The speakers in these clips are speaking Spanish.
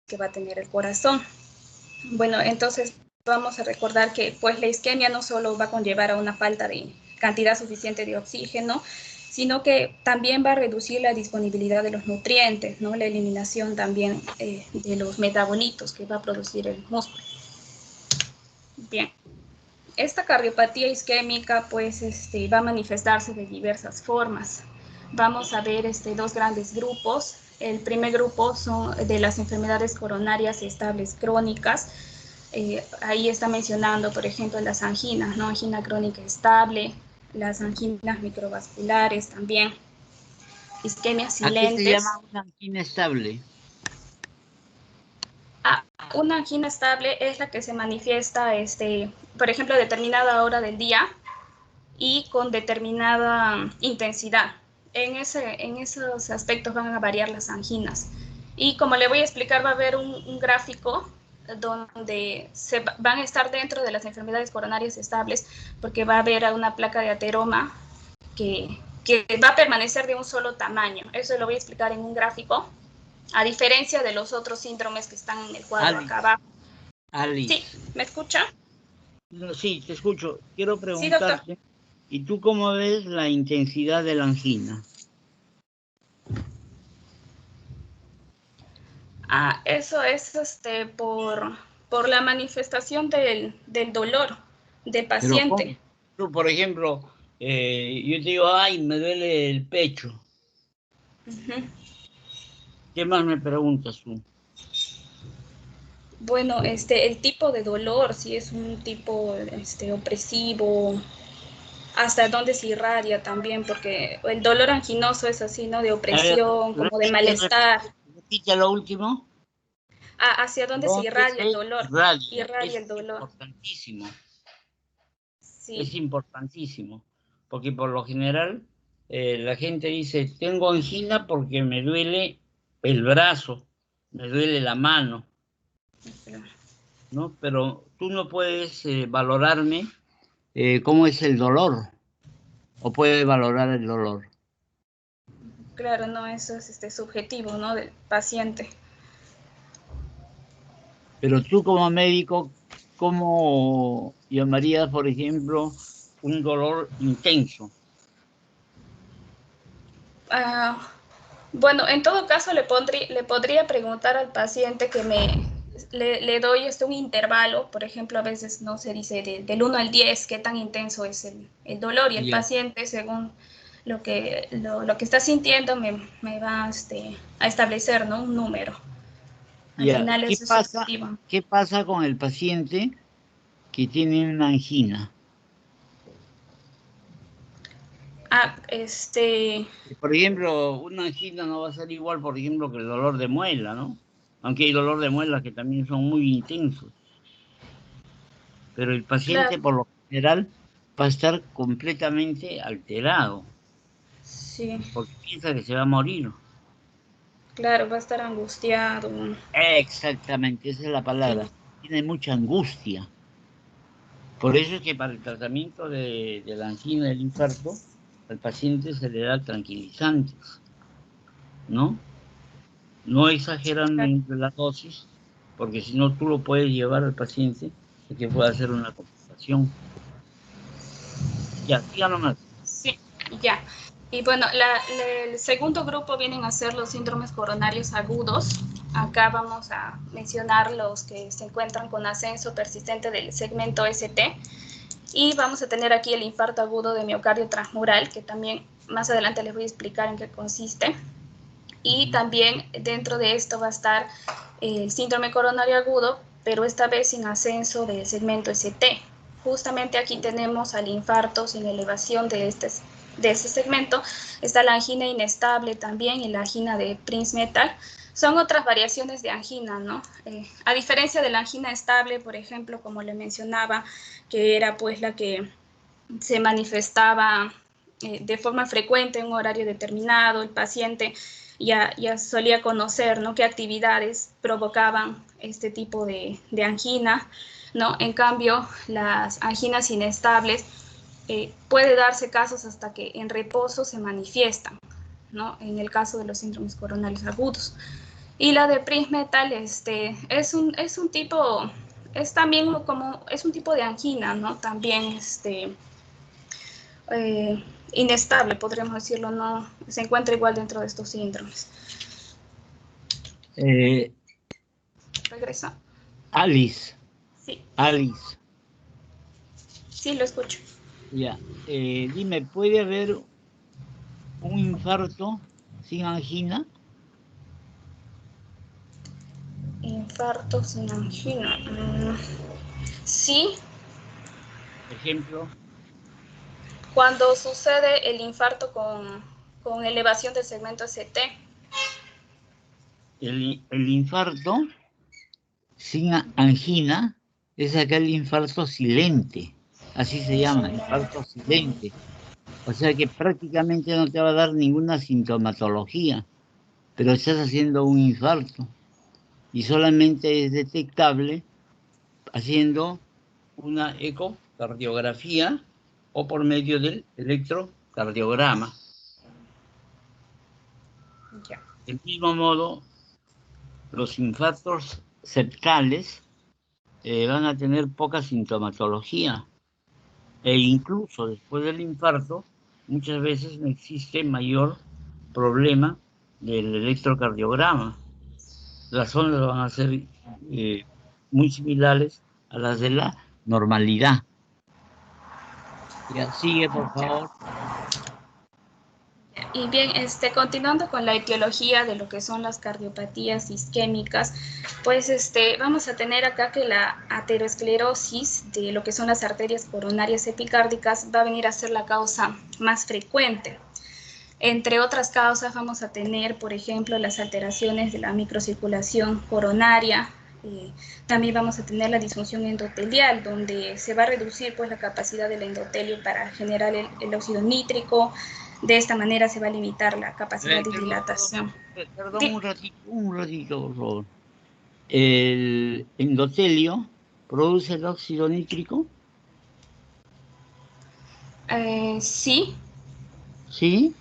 que va a tener el corazón. Bueno, entonces vamos a recordar que pues la isquemia no solo va a conllevar a una falta de cantidad suficiente de oxígeno, sino que también va a reducir la disponibilidad de los nutrientes, ¿no? La eliminación también de los metabolitos que va a producir el músculo. Bien, esta cardiopatía isquémica pues va a manifestarse de diversas formas. Vamos a ver dos grandes grupos. El primer grupo son de las enfermedades coronarias estables crónicas. Ahí está mencionando, por ejemplo, las anginas, ¿no? Angina crónica estable, las anginas microvasculares también, isquemias ¿A qué se llama silentes. una angina estable? Una angina estable es la que se manifiesta, por ejemplo, a determinada hora del día y con determinada intensidad. En esos aspectos van a variar las anginas. Y como le voy a explicar, va a haber un gráfico donde van a estar dentro de las enfermedades coronarias estables, porque va a haber una placa de ateroma que va a permanecer de un solo tamaño. Eso lo voy a explicar en un gráfico, a diferencia de los otros síndromes que están en el cuadro acá abajo. Sí, ¿me escucha? No, sí, te escucho. Quiero Sí, doctor. preguntarte, ¿y tú cómo ves la intensidad de la angina? Eso es por la manifestación del dolor del Pero ¿cómo? paciente. Tú, por ejemplo, yo te digo, ay, me duele el pecho. ¿Qué más me preguntas tú? Bueno, el tipo de dolor, si es un tipo opresivo, hasta dónde se irradia también, porque el dolor anginoso es así, ¿no? De A ver, opresión, como de malestar. repite lo último. ¿Hacia dónde se ¿Dónde irradia el se dolor? irradia? Irradia Es el dolor. importantísimo. Es Sí. importantísimo. Porque por lo general la gente dice, tengo angina porque me duele el brazo, me duele la mano, ¿no? Pero tú no puedes valorarme cómo es el dolor, o puedes valorar el dolor. Claro, no, eso es subjetivo, ¿no? Del paciente. Pero tú como médico, ¿cómo llamarías, por ejemplo, un dolor intenso? Bueno, en todo caso le podría preguntar al paciente que le doy un intervalo, por ejemplo, a veces no se dice del 1 al 10 qué tan intenso es el dolor, y el Ya. paciente, según lo que está sintiendo, me va a establecer, ¿no? Un número. Al Ya. final eso es subjetivo. ¿Qué pasa con el paciente que tiene una angina? Ah, Por ejemplo, una angina no va a ser igual, por ejemplo, que el dolor de muela, ¿no? Aunque hay dolor de muela que también son muy intensos. Pero el claro, paciente, por lo general, va a estar completamente alterado, sí, porque piensa que se va a morir. claro, va a estar angustiado. Exactamente, esa es la Sí, palabra. Tiene mucha angustia. Por eso es que para el tratamiento de la angina y del infarto, al paciente se le da tranquilizantes, ¿no? No exagerando claro. en la dosis, porque si no tú lo puedes llevar al paciente a que pueda hacer una complicación. Ya, siga nomás. Sí, ya. Y bueno, el segundo grupo vienen a ser los síndromes coronarios agudos. Acá vamos a mencionar los que se encuentran con ascenso persistente del segmento ST. Y vamos a tener aquí el infarto agudo de miocardio transmural, que también más adelante les voy a explicar en qué consiste. Y también dentro de esto va a estar el síndrome coronario agudo, pero esta vez sin ascenso del segmento ST. Justamente aquí tenemos al infarto sin elevación de este segmento. Está la angina inestable también y la angina de Prince-Metal. Son otras variaciones de angina, ¿no? A diferencia de la angina estable, por ejemplo, como le mencionaba, que era pues la que se manifestaba de forma frecuente en un horario determinado, el paciente ya solía conocer, ¿no?, qué actividades provocaban este tipo de angina, ¿no? En cambio, las anginas inestables puede darse casos hasta que en reposo se manifiestan, ¿no? En el caso de los síndromes coronarios agudos. Y la de Prismetal, es un tipo, es también como, es un tipo de angina, ¿no? También, eh, inestable, podríamos decirlo, no se encuentra igual dentro de estos síndromes. Eh, Regresa. Alice, Sí, Alice, sí, lo escucho. ya. Dime, ¿puede haber un infarto sin angina? Infarto sin angina. Sí, Ejemplo, cuando sucede el infarto con elevación del segmento ST. el infarto sin angina es aquel infarto silente, así se llama, infarto silente. O sea que prácticamente no te va a dar ninguna sintomatología, pero estás haciendo un infarto y solamente es detectable haciendo una ecocardiografía o por medio del electrocardiograma. Ya. Del mismo modo, los infartos septales van a tener poca sintomatología e incluso después del infarto muchas veces no existe mayor problema del electrocardiograma. Las ondas van a ser muy similares a las de la normalidad. Ya, sigue, por favor. Y bien, continuando con la etiología de lo que son las cardiopatías isquémicas, pues vamos a tener acá que la aterosclerosis de lo que son las arterias coronarias epicárdicas va a venir a ser la causa más frecuente. Entre otras causas vamos a tener, por ejemplo, las alteraciones de la microcirculación coronaria. También vamos a tener la disfunción endotelial, donde se va a reducir pues, la capacidad del endotelio para generar el óxido nítrico. De esta manera se va a limitar la capacidad de dilatación. Perdón un ratito, por favor. El endotelio produce el óxido nítrico, Sí, ¿sí?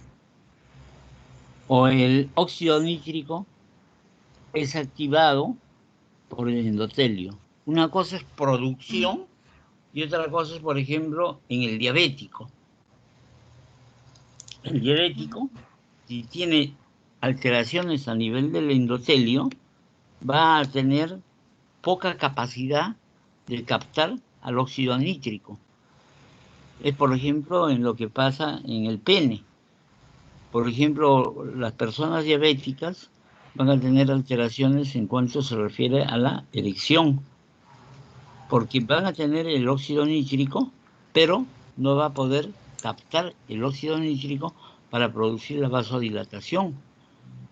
O el óxido nítrico es activado por el endotelio. Una cosa es producción y otra cosa es, por ejemplo, en el diabético. El diabético, si tiene alteraciones a nivel del endotelio, va a tener poca capacidad de captar al óxido nítrico. Es, por ejemplo, en lo que pasa en el pene. Por ejemplo, las personas diabéticas van a tener alteraciones en cuanto se refiere a la erección, porque van a tener el óxido nítrico, pero no va a poder captar el óxido nítrico para producir la vasodilatación.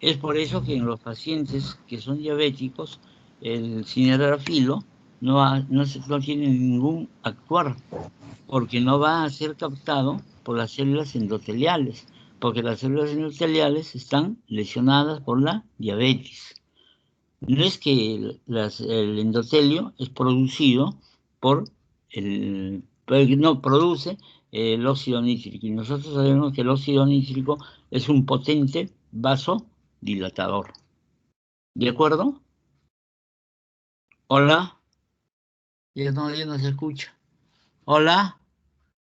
Es por eso que en los pacientes que son diabéticos, el cinerafilo no tiene ningún actuar, porque no va a ser captado por las células endoteliales, porque las células endoteliales están lesionadas por la diabetes. No es que el endotelio es producido por no produce el óxido nítrico. Y nosotros sabemos que el óxido nítrico es un potente vasodilatador. ¿De acuerdo? Hola. Ya no se escucha. Hola.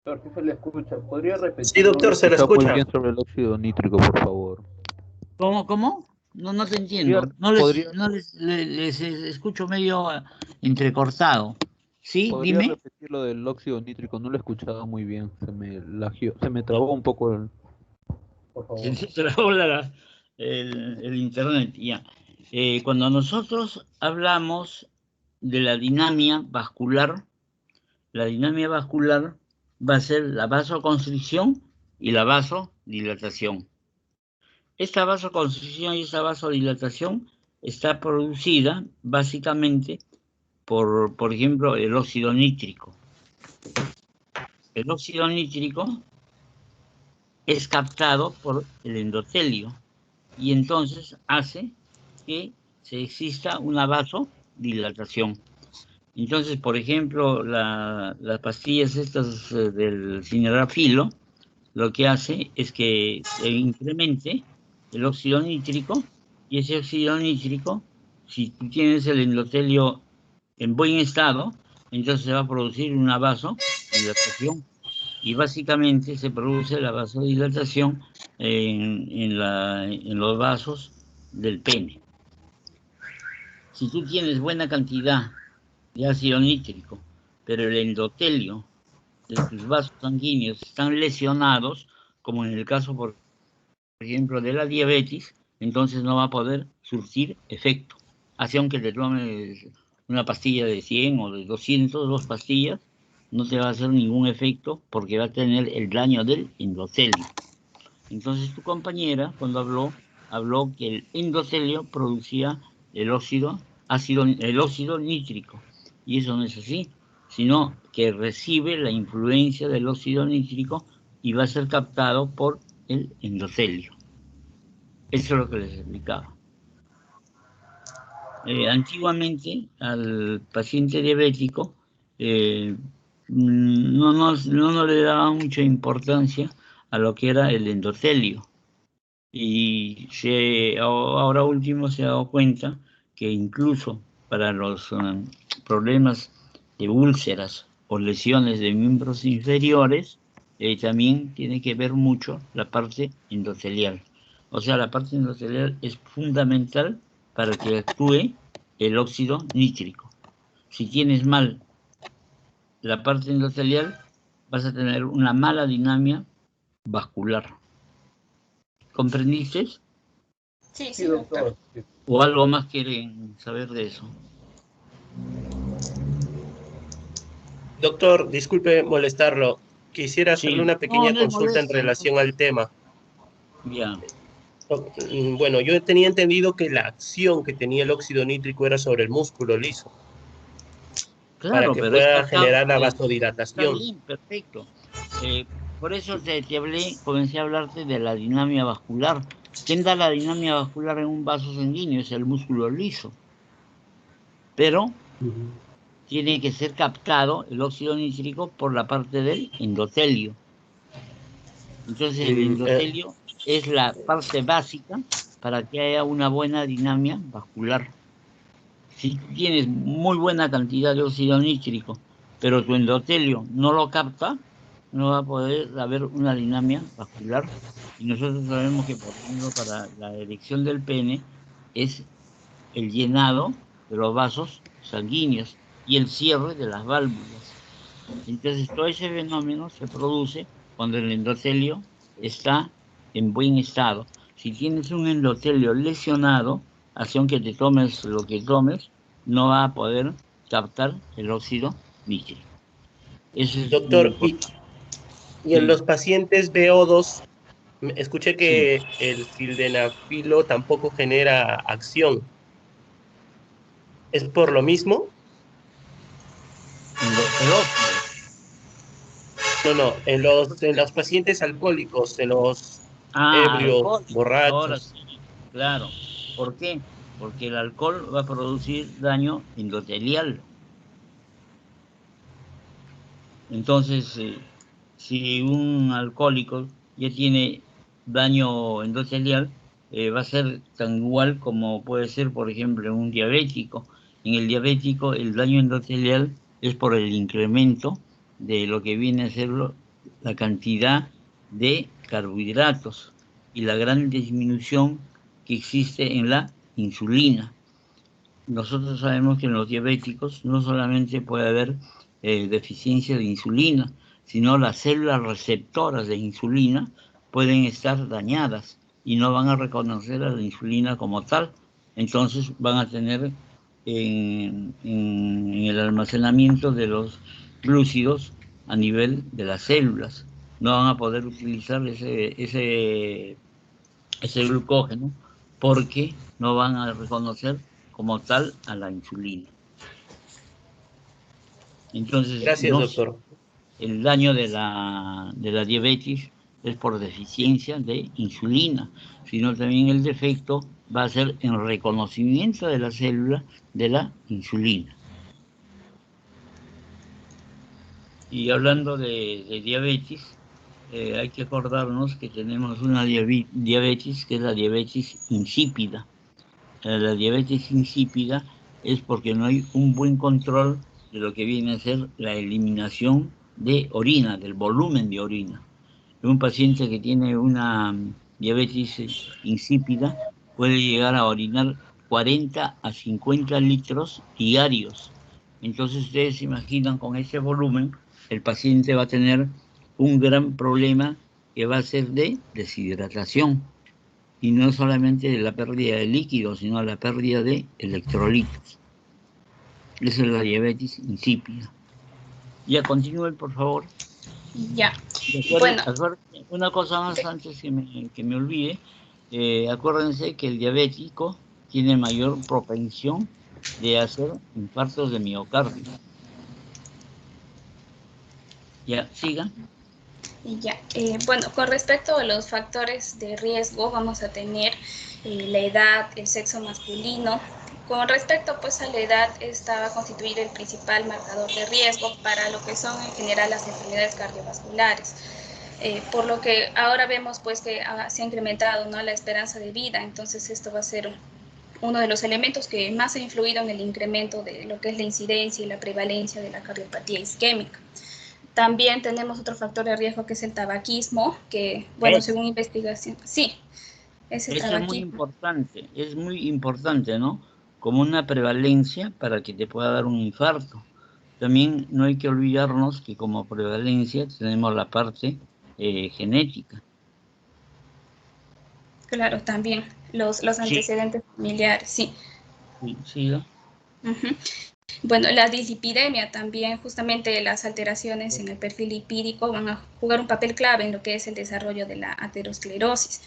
Doctor, sí se le escucha. ¿Podría repetir? Sí, doctor, se le Está muy escucha. bien sobre el óxido nítrico, por favor. ¿Cómo? No te ¿Podría, entiendo. podría, Les escucho medio entrecortado. ¿Sí? podría Dime. repetir lo del óxido nítrico? No lo he escuchado muy bien. Se me trabó un poco por Se favor. te trabó el internet, ya. Cuando nosotros hablamos de la dinamia vascular va a ser la vasoconstricción y la vasodilatación. Esta vasoconstricción y esta vasodilatación está producida básicamente por ejemplo, el óxido nítrico. El óxido nítrico es captado por el endotelio y entonces hace que se exista una vasodilatación. Entonces, por ejemplo, las pastillas estas del cinerafilo, lo que hace es que se incremente el óxido nítrico Y ese óxido nítrico, si tú tienes el endotelio en buen estado, entonces se va a producir una vasodilatación. Y básicamente se produce la vasodilatación en los vasos del pene. Si tú tienes buena cantidad de ácido nítrico, pero el endotelio de tus vasos sanguíneos están lesionados, como en el caso, por ejemplo, de la diabetes, entonces no va a poder surtir efecto. Así aunque te tomes una pastilla de 100 o de 200, 2 pastillas, no te va a hacer ningún efecto porque va a tener el daño del endotelio. Entonces tu compañera, cuando habló que el endotelio producía el óxido nítrico. Y eso no es así, sino que recibe la influencia del óxido nítrico y va a ser captado por el endotelio. Eso es lo que les explicaba. Antiguamente al paciente diabético no le daba mucha importancia a lo que era el endotelio. Y ahora último se ha dado cuenta que incluso para los problemas de úlceras o lesiones de miembros inferiores, también tiene que ver mucho la parte endotelial. O sea, la parte endotelial es fundamental para que actúe el óxido nítrico. Si tienes mal la parte endotelial, vas a tener una mala dinámica vascular. ¿Comprendiste? Sí, sí, doctor. ¿O algo más quieren saber de eso? Doctor, disculpe molestarlo. Quisiera hacerle Sí. una No, pequeña no es consulta en molestia, ¿no? relación al tema. Ya. Bueno, yo tenía entendido que la acción que tenía el óxido nítrico era sobre el músculo liso, para Claro, que pero es pueda captado generar la por Está vasodilatación. bien, perfecto. Por eso te hablé, comencé a hablarte de la dinámica vascular. ¿Quién da la dinámica vascular en un vaso sanguíneo? Es el músculo liso. Pero tiene que ser captado el óxido nítrico por la parte del endotelio. Entonces el endotelio es la parte básica para que haya una buena dinámica vascular. Si tienes muy buena cantidad de óxido nítrico, pero tu endotelio no lo capta, no va a poder haber una dinámica vascular. Y nosotros sabemos que, por ejemplo, para la erección del pene es el llenado de los vasos sanguíneos y el cierre de las válvulas. Entonces, todo ese fenómeno se produce cuando el endotelio está en buen estado. Si tienes un endotelio lesionado, así aunque te tomes lo que tomes, no va a poder captar el óxido nítrico. Eso es muy Doctor, importante. y en los pacientes VO2, escuché Sí. que el sildenafilo tampoco genera acción. ¿Es por lo mismo? El óxido. No, en los pacientes alcohólicos, en los ebrios, Alcohol. Ahora borrachos. sí, claro. ¿Por qué? Porque el alcohol va a producir daño endotelial. Entonces, si un alcohólico ya tiene daño endotelial, va a ser tan igual como puede ser, por ejemplo, un diabético. En el diabético, el daño endotelial es por el incremento de lo que viene a ser la cantidad de carbohidratos y la gran disminución que existe en la insulina. Nosotros sabemos que en los diabéticos no solamente puede haber deficiencia de insulina, sino las células receptoras de insulina pueden estar dañadas y no van a reconocer a la insulina como tal. Entonces van a tener en el almacenamiento de los glúcidos a nivel de las células. No van a poder utilizar ese glucógeno porque no van a reconocer como tal a la insulina. Entonces, Gracias, doctor. el daño de la diabetes es por deficiencia de insulina, sino también el defecto va a ser en reconocimiento de la célula de la insulina. Y hablando de diabetes, hay que acordarnos que tenemos una diabetes que es la diabetes insípida. la diabetes insípida es porque no hay un buen control de lo que viene a ser la eliminación de orina, del volumen de orina. Un paciente que tiene una diabetes insípida puede llegar a orinar 40 a 50 litros diarios. Entonces ustedes se imaginan, con ese volumen, el paciente va a tener un gran problema que va a ser de deshidratación. Y no solamente de la pérdida de líquidos, sino la pérdida de electrolitos. Esa es la diabetes insípida. Ya, continúen, por favor. Ya. Bueno, Bueno, una cosa más antes que me olvide. Acuérdense que el diabético tiene mayor propensión de hacer infartos de miocardio. Ya, siga. ya. Bueno, con respecto a los factores de riesgo, vamos a tener la edad, el sexo masculino. Con respecto pues a la edad, esta va a constituir el principal marcador de riesgo para lo que son en general las enfermedades cardiovasculares. Por lo que ahora vemos pues que se ha incrementado, ¿no?, la esperanza de vida. Entonces esto va a ser uno de los elementos que más ha influido en el incremento de lo que es la incidencia y la prevalencia de la cardiopatía isquémica. También tenemos otro factor de riesgo que es el tabaquismo, que, bueno, según investigación, sí, es el Eso tabaquismo. es muy importante, ¿no? Como una prevalencia para que te pueda dar un infarto. También no hay que olvidarnos que como prevalencia tenemos la parte genética. Claro, también los Sí, antecedentes familiares, sí. sí, siga. Uh-huh. Bueno, la dislipidemia también, justamente las alteraciones en el perfil lipídico van a jugar un papel clave en lo que es el desarrollo de la aterosclerosis.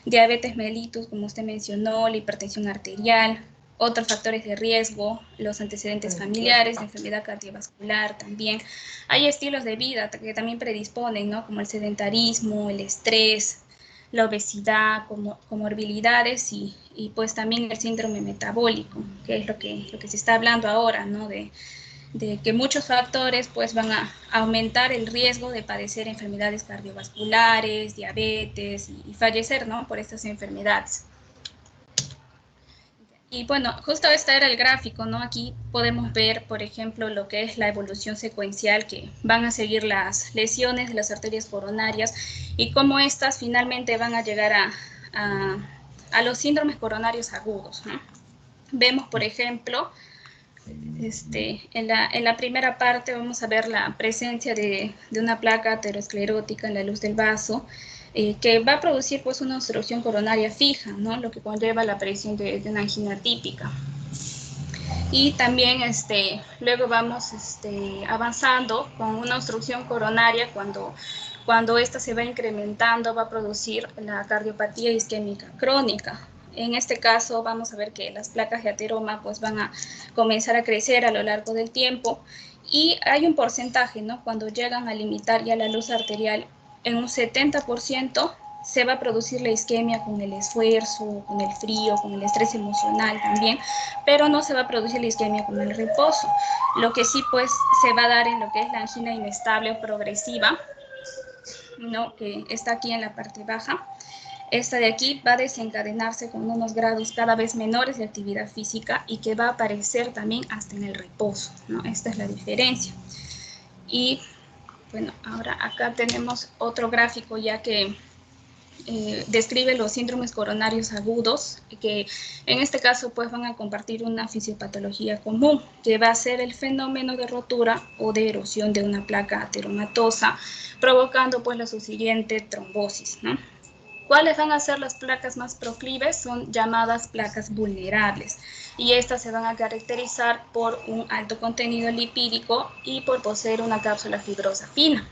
Diabetes mellitus, como usted mencionó, la hipertensión arterial, otros factores de riesgo, los antecedentes familiares, la enfermedad cardiovascular también. Hay estilos de vida que también predisponen, ¿no?, como el sedentarismo, el estrés, la obesidad, comorbilidades y pues también el síndrome metabólico, que es lo que se está hablando ahora, ¿no?, de que muchos factores pues van a aumentar el riesgo de padecer enfermedades cardiovasculares, diabetes y fallecer, ¿no?, por estas enfermedades. Y bueno, justo este era el gráfico, ¿no? Aquí podemos ver, por ejemplo, lo que es la evolución secuencial que van a seguir las lesiones de las arterias coronarias y cómo estas finalmente van a llegar a los síndromes coronarios agudos, ¿no? Vemos, por ejemplo, en la primera parte vamos a ver la presencia de una placa aterosclerótica en la luz del vaso, que va a producir pues una obstrucción coronaria fija, ¿no?, lo que conlleva la aparición de una angina típica. Y también luego vamos avanzando con una obstrucción coronaria cuando esta se va incrementando, va a producir la cardiopatía isquémica crónica. En este caso vamos a ver que las placas de ateroma pues van a comenzar a crecer a lo largo del tiempo y hay un porcentaje, ¿no?, cuando llegan a limitar ya la luz arterial en un 70%, se va a producir la isquemia con el esfuerzo, con el frío, con el estrés emocional también, pero no se va a producir la isquemia con el reposo. Lo que sí pues se va a dar en lo que es la angina inestable o progresiva, ¿no?, que está aquí en la parte baja. Esta de aquí va a desencadenarse con unos grados cada vez menores de actividad física y que va a aparecer también hasta en el reposo, ¿no? Esta es la diferencia. Y bueno, ahora acá tenemos otro gráfico ya que describe los síndromes coronarios agudos, que en este caso pues van a compartir una fisiopatología común, que va a ser el fenómeno de rotura o de erosión de una placa ateromatosa, provocando pues la subsiguiente trombosis, ¿no? ¿Cuáles van a ser las placas más proclives? Son llamadas placas vulnerables y estas se van a caracterizar por un alto contenido lipídico y por poseer una cápsula fibrosa fina.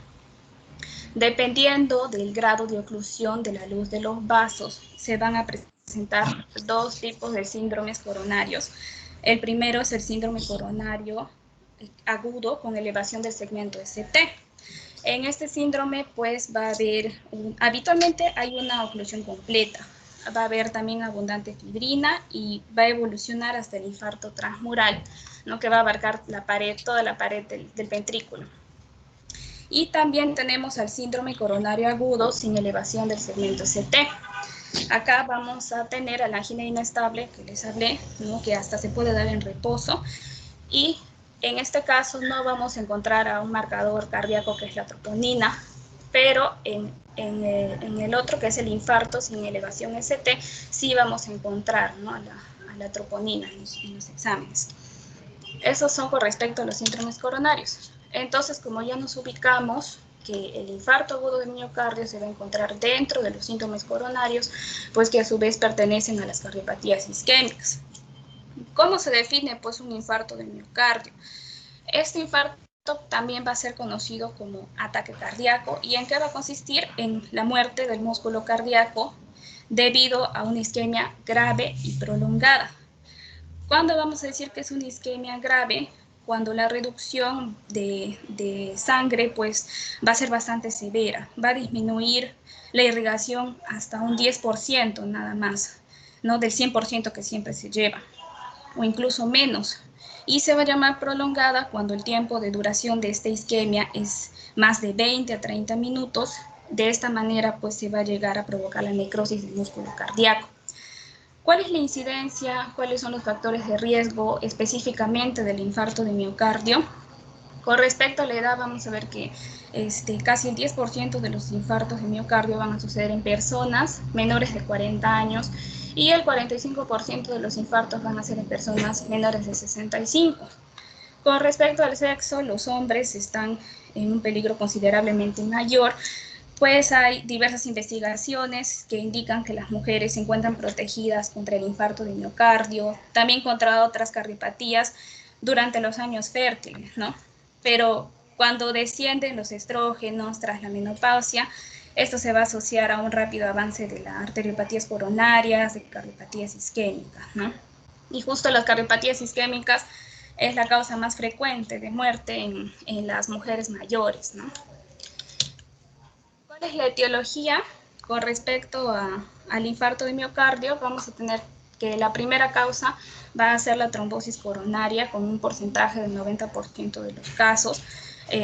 Dependiendo del grado de oclusión de la luz de los vasos, se van a presentar dos tipos de síndromes coronarios. El primero es el síndrome coronario agudo con elevación del segmento ST. En este síndrome, pues va a haber, habitualmente hay una oclusión completa, va a haber también abundante fibrina y va a evolucionar hasta el infarto transmural, ¿no?, que va a abarcar la pared, toda la pared del ventrículo. Y también tenemos al síndrome coronario agudo sin elevación del segmento ST. Acá vamos a tener a la angina inestable que les hablé, ¿no? Que hasta se puede dar en reposo, y en este caso no vamos a encontrar a un marcador cardíaco que es la troponina, pero en el otro, que es el infarto sin elevación ST, sí vamos a encontrar, ¿no? a la troponina en los exámenes. Esos son con respecto a los síndromes coronarios. Entonces, como ya nos ubicamos que el infarto agudo de miocardio se va a encontrar dentro de los síndromes coronarios, pues que a su vez pertenecen a las cardiopatías isquémicas. ¿Cómo se define pues un infarto de miocardio? Este infarto también va a ser conocido como ataque cardíaco. ¿Y en qué va a consistir? En la muerte del músculo cardíaco debido a una isquemia grave y prolongada. ¿Cuándo vamos a decir que es una isquemia grave? Cuando la reducción de sangre pues va a ser bastante severa, va a disminuir la irrigación hasta un 10% nada más, ¿no? Del 100% que siempre se lleva, o incluso menos. Y se va a llamar prolongada cuando el tiempo de duración de esta isquemia es más de 20 a 30 minutos. De esta manera pues se va a llegar a provocar la necrosis del músculo cardíaco. ¿Cuál es la incidencia? ¿Cuáles son los factores de riesgo específicamente del infarto de miocardio? Con respecto a la edad, vamos a ver que casi el 10% de los infartos de miocardio van a suceder en personas menores de 40 años y el 45% de los infartos van a ser en personas menores de 65. Con respecto al sexo, los hombres están en un peligro considerablemente mayor, pues hay diversas investigaciones que indican que las mujeres se encuentran protegidas contra el infarto de miocardio, también contra otras cardiopatías durante los años fértiles, ¿no? Pero cuando descienden los estrógenos tras la menopausia, esto se va a asociar a un rápido avance de las arteriopatías coronarias, de cardiopatías isquémicas, ¿no? Y justo las cardiopatías isquémicas es la causa más frecuente de muerte en las mujeres mayores, ¿no? ¿Cuál es la etiología? Con respecto al infarto de miocardio, vamos a tener que la primera causa va a ser la trombosis coronaria con un porcentaje del 90% de los casos.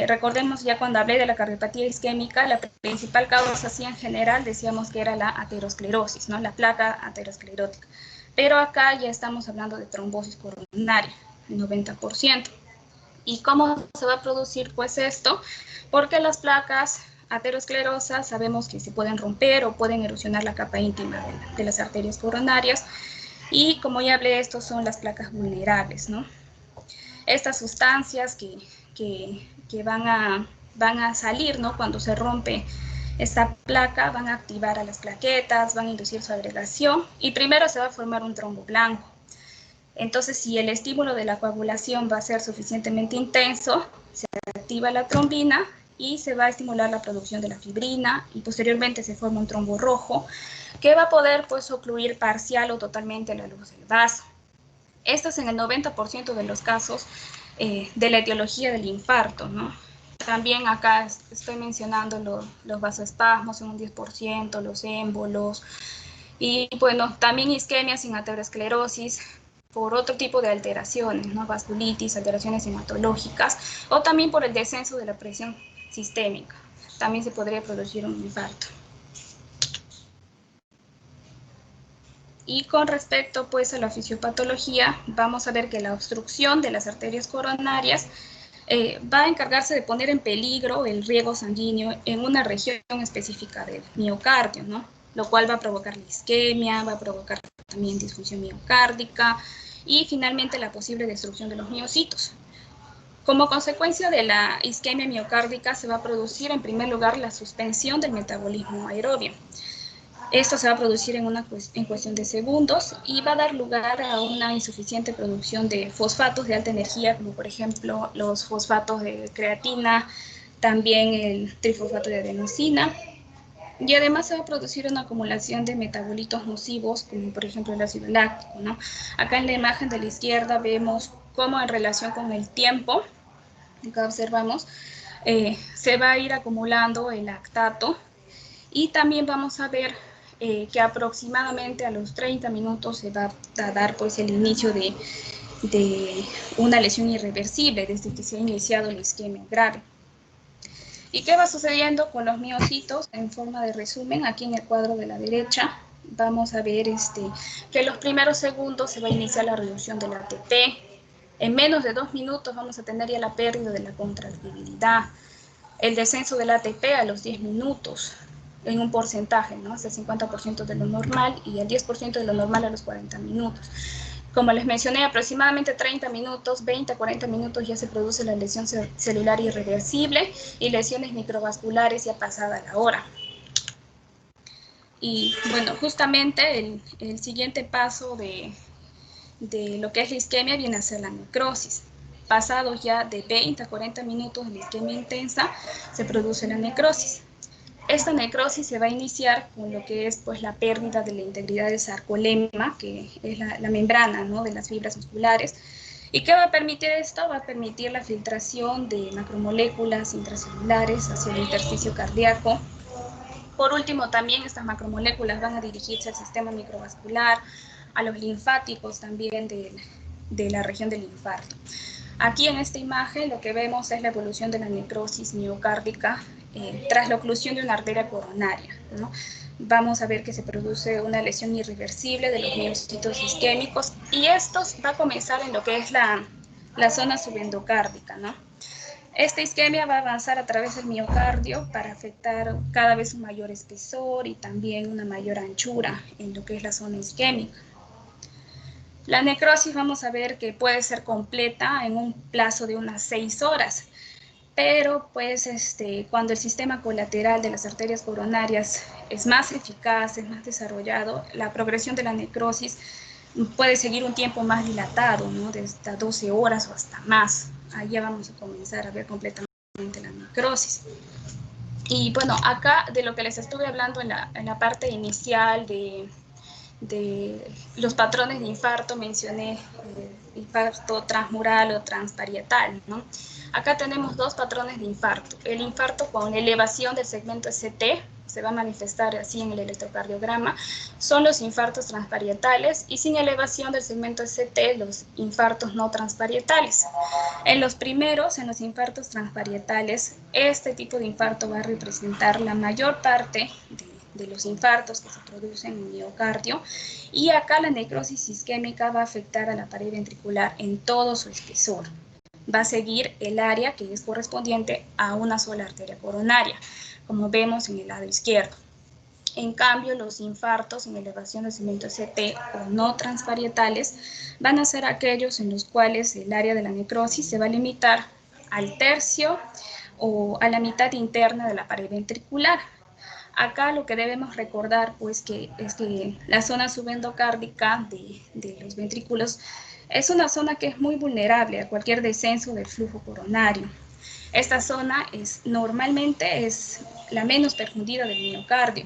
Recordemos ya cuando hablé de la cardiopatía isquémica, la principal causa así en general decíamos que era la aterosclerosis, ¿no? La placa aterosclerótica. Pero acá ya estamos hablando de trombosis coronaria, el 90%. ¿Y cómo se va a producir pues esto? Porque las placas aterosclerosas sabemos que se pueden romper o pueden erosionar la capa íntima de las arterias coronarias, y como ya hablé, estos son las placas vulnerables, ¿no? Estas sustancias que van a salir, ¿no? Cuando se rompe esta placa, van a activar a las plaquetas, van a inducir su agregación y primero se va a formar un trombo blanco. Entonces, si el estímulo de la coagulación va a ser suficientemente intenso, se activa la trombina y se va a estimular la producción de la fibrina y posteriormente se forma un trombo rojo que va a poder pues ocluir parcial o totalmente la luz del vaso. Esto es en el 90% de los casos de la etiología del infarto, ¿no? También acá estoy mencionando los vasoespasmos en un 10%, los émbolos y bueno, también isquemia sin aterosclerosis por otro tipo de alteraciones, ¿no? Vasculitis, alteraciones hematológicas o también por el descenso de la presión sistémica. También se podría producir un infarto. Y con respecto pues a la fisiopatología, vamos a ver que la obstrucción de las arterias coronarias va a encargarse de poner en peligro el riego sanguíneo en una región específica del miocardio, ¿no? Lo cual va a provocar la isquemia, va a provocar también disfunción miocárdica y finalmente la posible destrucción de los miocitos. Como consecuencia de la isquemia miocárdica se va a producir en primer lugar la suspensión del metabolismo aerobio. Esto se va a producir en cuestión de segundos y va a dar lugar a una insuficiente producción de fosfatos de alta energía, como por ejemplo los fosfatos de creatina, también el trifosfato de adenosina. Y además se va a producir una acumulación de metabolitos nocivos, como por ejemplo el ácido láctico, ¿no? Acá en la imagen de la izquierda vemos cómo en relación con el tiempo, acá observamos, se va a ir acumulando el lactato y también vamos a ver que aproximadamente a los 30 minutos se va a dar pues el inicio de una lesión irreversible desde que se ha iniciado la isquemia grave. ¿Y qué va sucediendo con los miocitos? En forma de resumen, aquí en el cuadro de la derecha vamos a ver que en los primeros segundos se va a iniciar la reducción del ATP. En menos de 2 minutos vamos a tener ya la pérdida de la contractibilidad. El descenso del ATP a los 10 minutos, en un porcentaje, ¿no? Es el 50% de lo normal y el 10% de lo normal a los 40 minutos. Como les mencioné, aproximadamente 30 minutos, 20 a 40 minutos ya se produce la lesión celular irreversible y lesiones microvasculares ya pasada la hora. Y bueno, justamente el siguiente paso de lo que es la isquemia viene a ser la necrosis. Pasados ya de 20 a 40 minutos de la isquemia intensa, se produce la necrosis. Esta necrosis se va a iniciar con lo que es pues, la pérdida de la integridad del sarcolema, que es la membrana, ¿no?, de las fibras musculares. ¿Y qué va a permitir esto? Va a permitir la filtración de macromoléculas intracelulares hacia el intersticio cardíaco. Por último, también estas macromoléculas van a dirigirse al sistema microvascular, a los linfáticos también de la región del infarto. Aquí en esta imagen lo que vemos es la evolución de la necrosis miocárdica tras la oclusión de una arteria coronaria, ¿no? Vamos a ver que se produce una lesión irreversible de los miocitos isquémicos y esto va a comenzar en lo que es la zona subendocárdica, ¿no? Esta isquemia va a avanzar a través del miocardio para afectar cada vez un mayor espesor y también una mayor anchura en lo que es la zona isquémica. La necrosis vamos a ver que puede ser completa en un plazo de unas 6 horas, pero pues cuando el sistema colateral de las arterias coronarias es más eficaz, es más desarrollado, la progresión de la necrosis puede seguir un tiempo más dilatado, ¿no?, de hasta 12 horas o hasta más. Ahí ya vamos a comenzar a ver completamente la necrosis. Y bueno, acá de lo que les estuve hablando en la parte inicial de los patrones de infarto, mencioné infarto transmural o transparietal, ¿no? Acá tenemos 2 patrones de infarto. El infarto con elevación del segmento ST, se va a manifestar así en el electrocardiograma, son los infartos transparietales, y sin elevación del segmento ST, los infartos no transparietales. En los primeros, en los infartos transparietales, este tipo de infarto va a representar la mayor parte de los infartos que se producen en el miocardio, y acá la necrosis isquémica va a afectar a la pared ventricular en todo su espesor. Va a seguir el área que es correspondiente a una sola arteria coronaria, como vemos en el lado izquierdo. En cambio, los infartos en elevación del segmento ST o no transparietales van a ser aquellos en los cuales el área de la necrosis se va a limitar al tercio o a la mitad interna de la pared ventricular. Acá lo que debemos recordar pues es que la zona subendocárdica de los ventrículos es una zona que es muy vulnerable a cualquier descenso del flujo coronario. Esta zona normalmente es la menos perfundida del miocardio,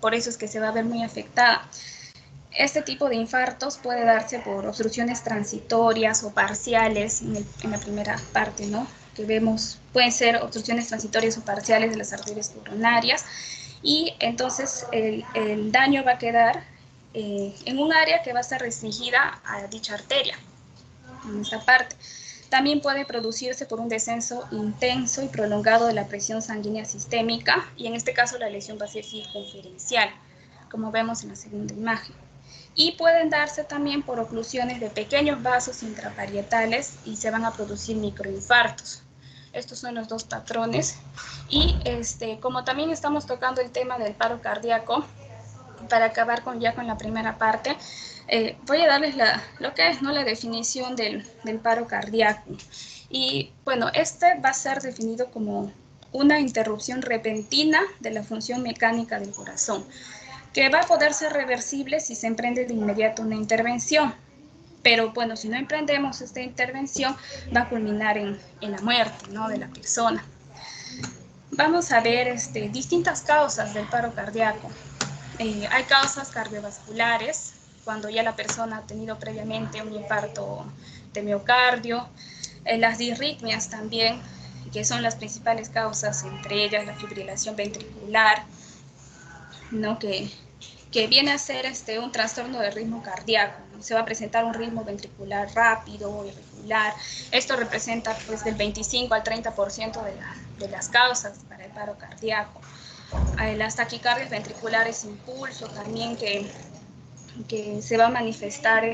por eso es que se va a ver muy afectada. Este tipo de infartos puede darse por obstrucciones transitorias o parciales en la primera parte, ¿no?, que vemos, pueden ser obstrucciones transitorias o parciales de las arterias coronarias, y entonces el daño va a quedar en un área que va a estar restringida a dicha arteria, en esta parte. También puede producirse por un descenso intenso y prolongado de la presión sanguínea sistémica, y en este caso la lesión va a ser circunferencial, como vemos en la segunda imagen. Y pueden darse también por oclusiones de pequeños vasos intraparietales y se van a producir microinfartos. Estos son los 2 patrones. Y como también estamos tocando el tema del paro cardíaco, para acabar ya con la primera parte, voy a darles lo que es, ¿no?, la definición del paro cardíaco. Y bueno, va a ser definido como una interrupción repentina de la función mecánica del corazón, que va a poder ser reversible si se emprende de inmediato una intervención. Pero bueno, si no emprendemos esta intervención, va a culminar en la muerte, ¿no?, de la persona. Vamos a ver distintas causas del paro cardíaco. Hay causas cardiovasculares, cuando ya la persona ha tenido previamente un infarto de miocardio. Las disritmias también, que son las principales causas, entre ellas la fibrilación ventricular, ¿no?, que viene a ser un trastorno del ritmo cardíaco, ¿no? Se va a presentar un ritmo ventricular rápido o irregular. Esto representa pues del 25 al 30% de las causas para el paro cardíaco. Las taquicardias ventriculares sin pulso también, que se va a manifestar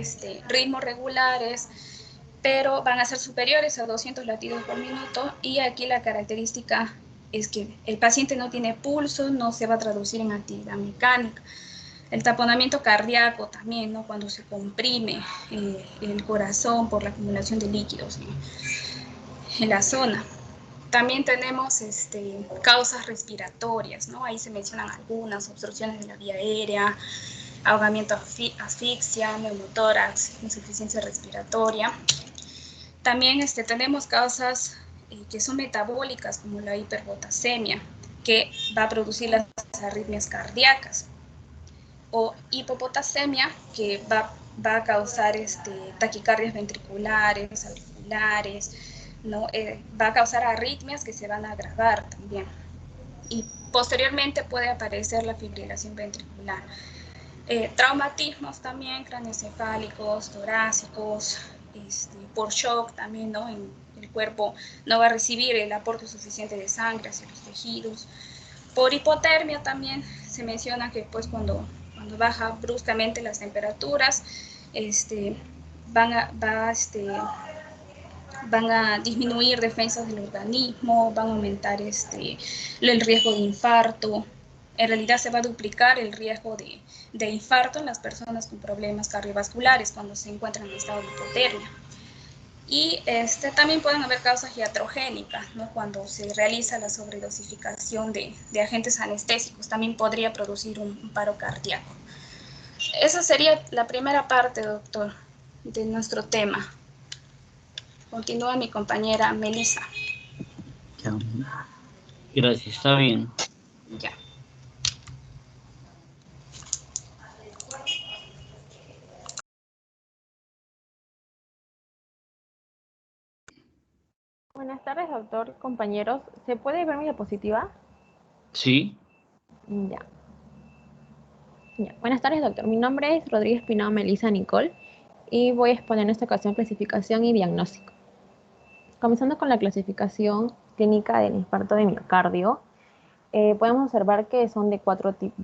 ritmos regulares, pero van a ser superiores a 200 latidos por minuto, y aquí la característica es que el paciente no tiene pulso, no se va a traducir en actividad mecánica. El taponamiento cardíaco también, ¿no? Cuando se comprime el corazón por la acumulación de líquidos, ¿no?, en la zona. También tenemos causas respiratorias, ¿no? Ahí se mencionan algunas: obstrucciones de la vía aérea, ahogamiento, asfixia, neumotórax, insuficiencia respiratoria. También tenemos causas que son metabólicas, como la hiperpotasemia, que va a producir las arritmias cardíacas, o hipopotasemia, que va a causar taquicardias ventriculares, auriculares, ¿no? Va a causar arritmias que se van a agravar también. Y posteriormente puede aparecer la fibrilación ventricular. Traumatismos también, craneoencefálicos, torácicos, por shock también, ¿no? El cuerpo no va a recibir el aporte suficiente de sangre hacia los tejidos. Por hipotermia también se menciona que pues cuando baja bruscamente las temperaturas, van a disminuir defensas del organismo, van a aumentar el riesgo de infarto. En realidad se va a duplicar el riesgo de infarto en las personas con problemas cardiovasculares cuando se encuentran en estado de hipotermia. Y también pueden haber causas iatrogénicas, ¿no? Cuando se realiza la sobredosificación de agentes anestésicos, también podría producir un paro cardíaco. Esa sería la primera parte, doctor, de nuestro tema. Continúa mi compañera Melissa. Ya. Gracias, está bien. Ya. Buenas tardes, doctor, compañeros. ¿Se puede ver mi diapositiva? Sí. Ya. Buenas tardes, doctor. Mi nombre es Rodríguez Pinao Melissa Nicole y voy a exponer en esta ocasión clasificación y diagnóstico. Comenzando con la clasificación clínica del infarto de miocardio, podemos observar que son de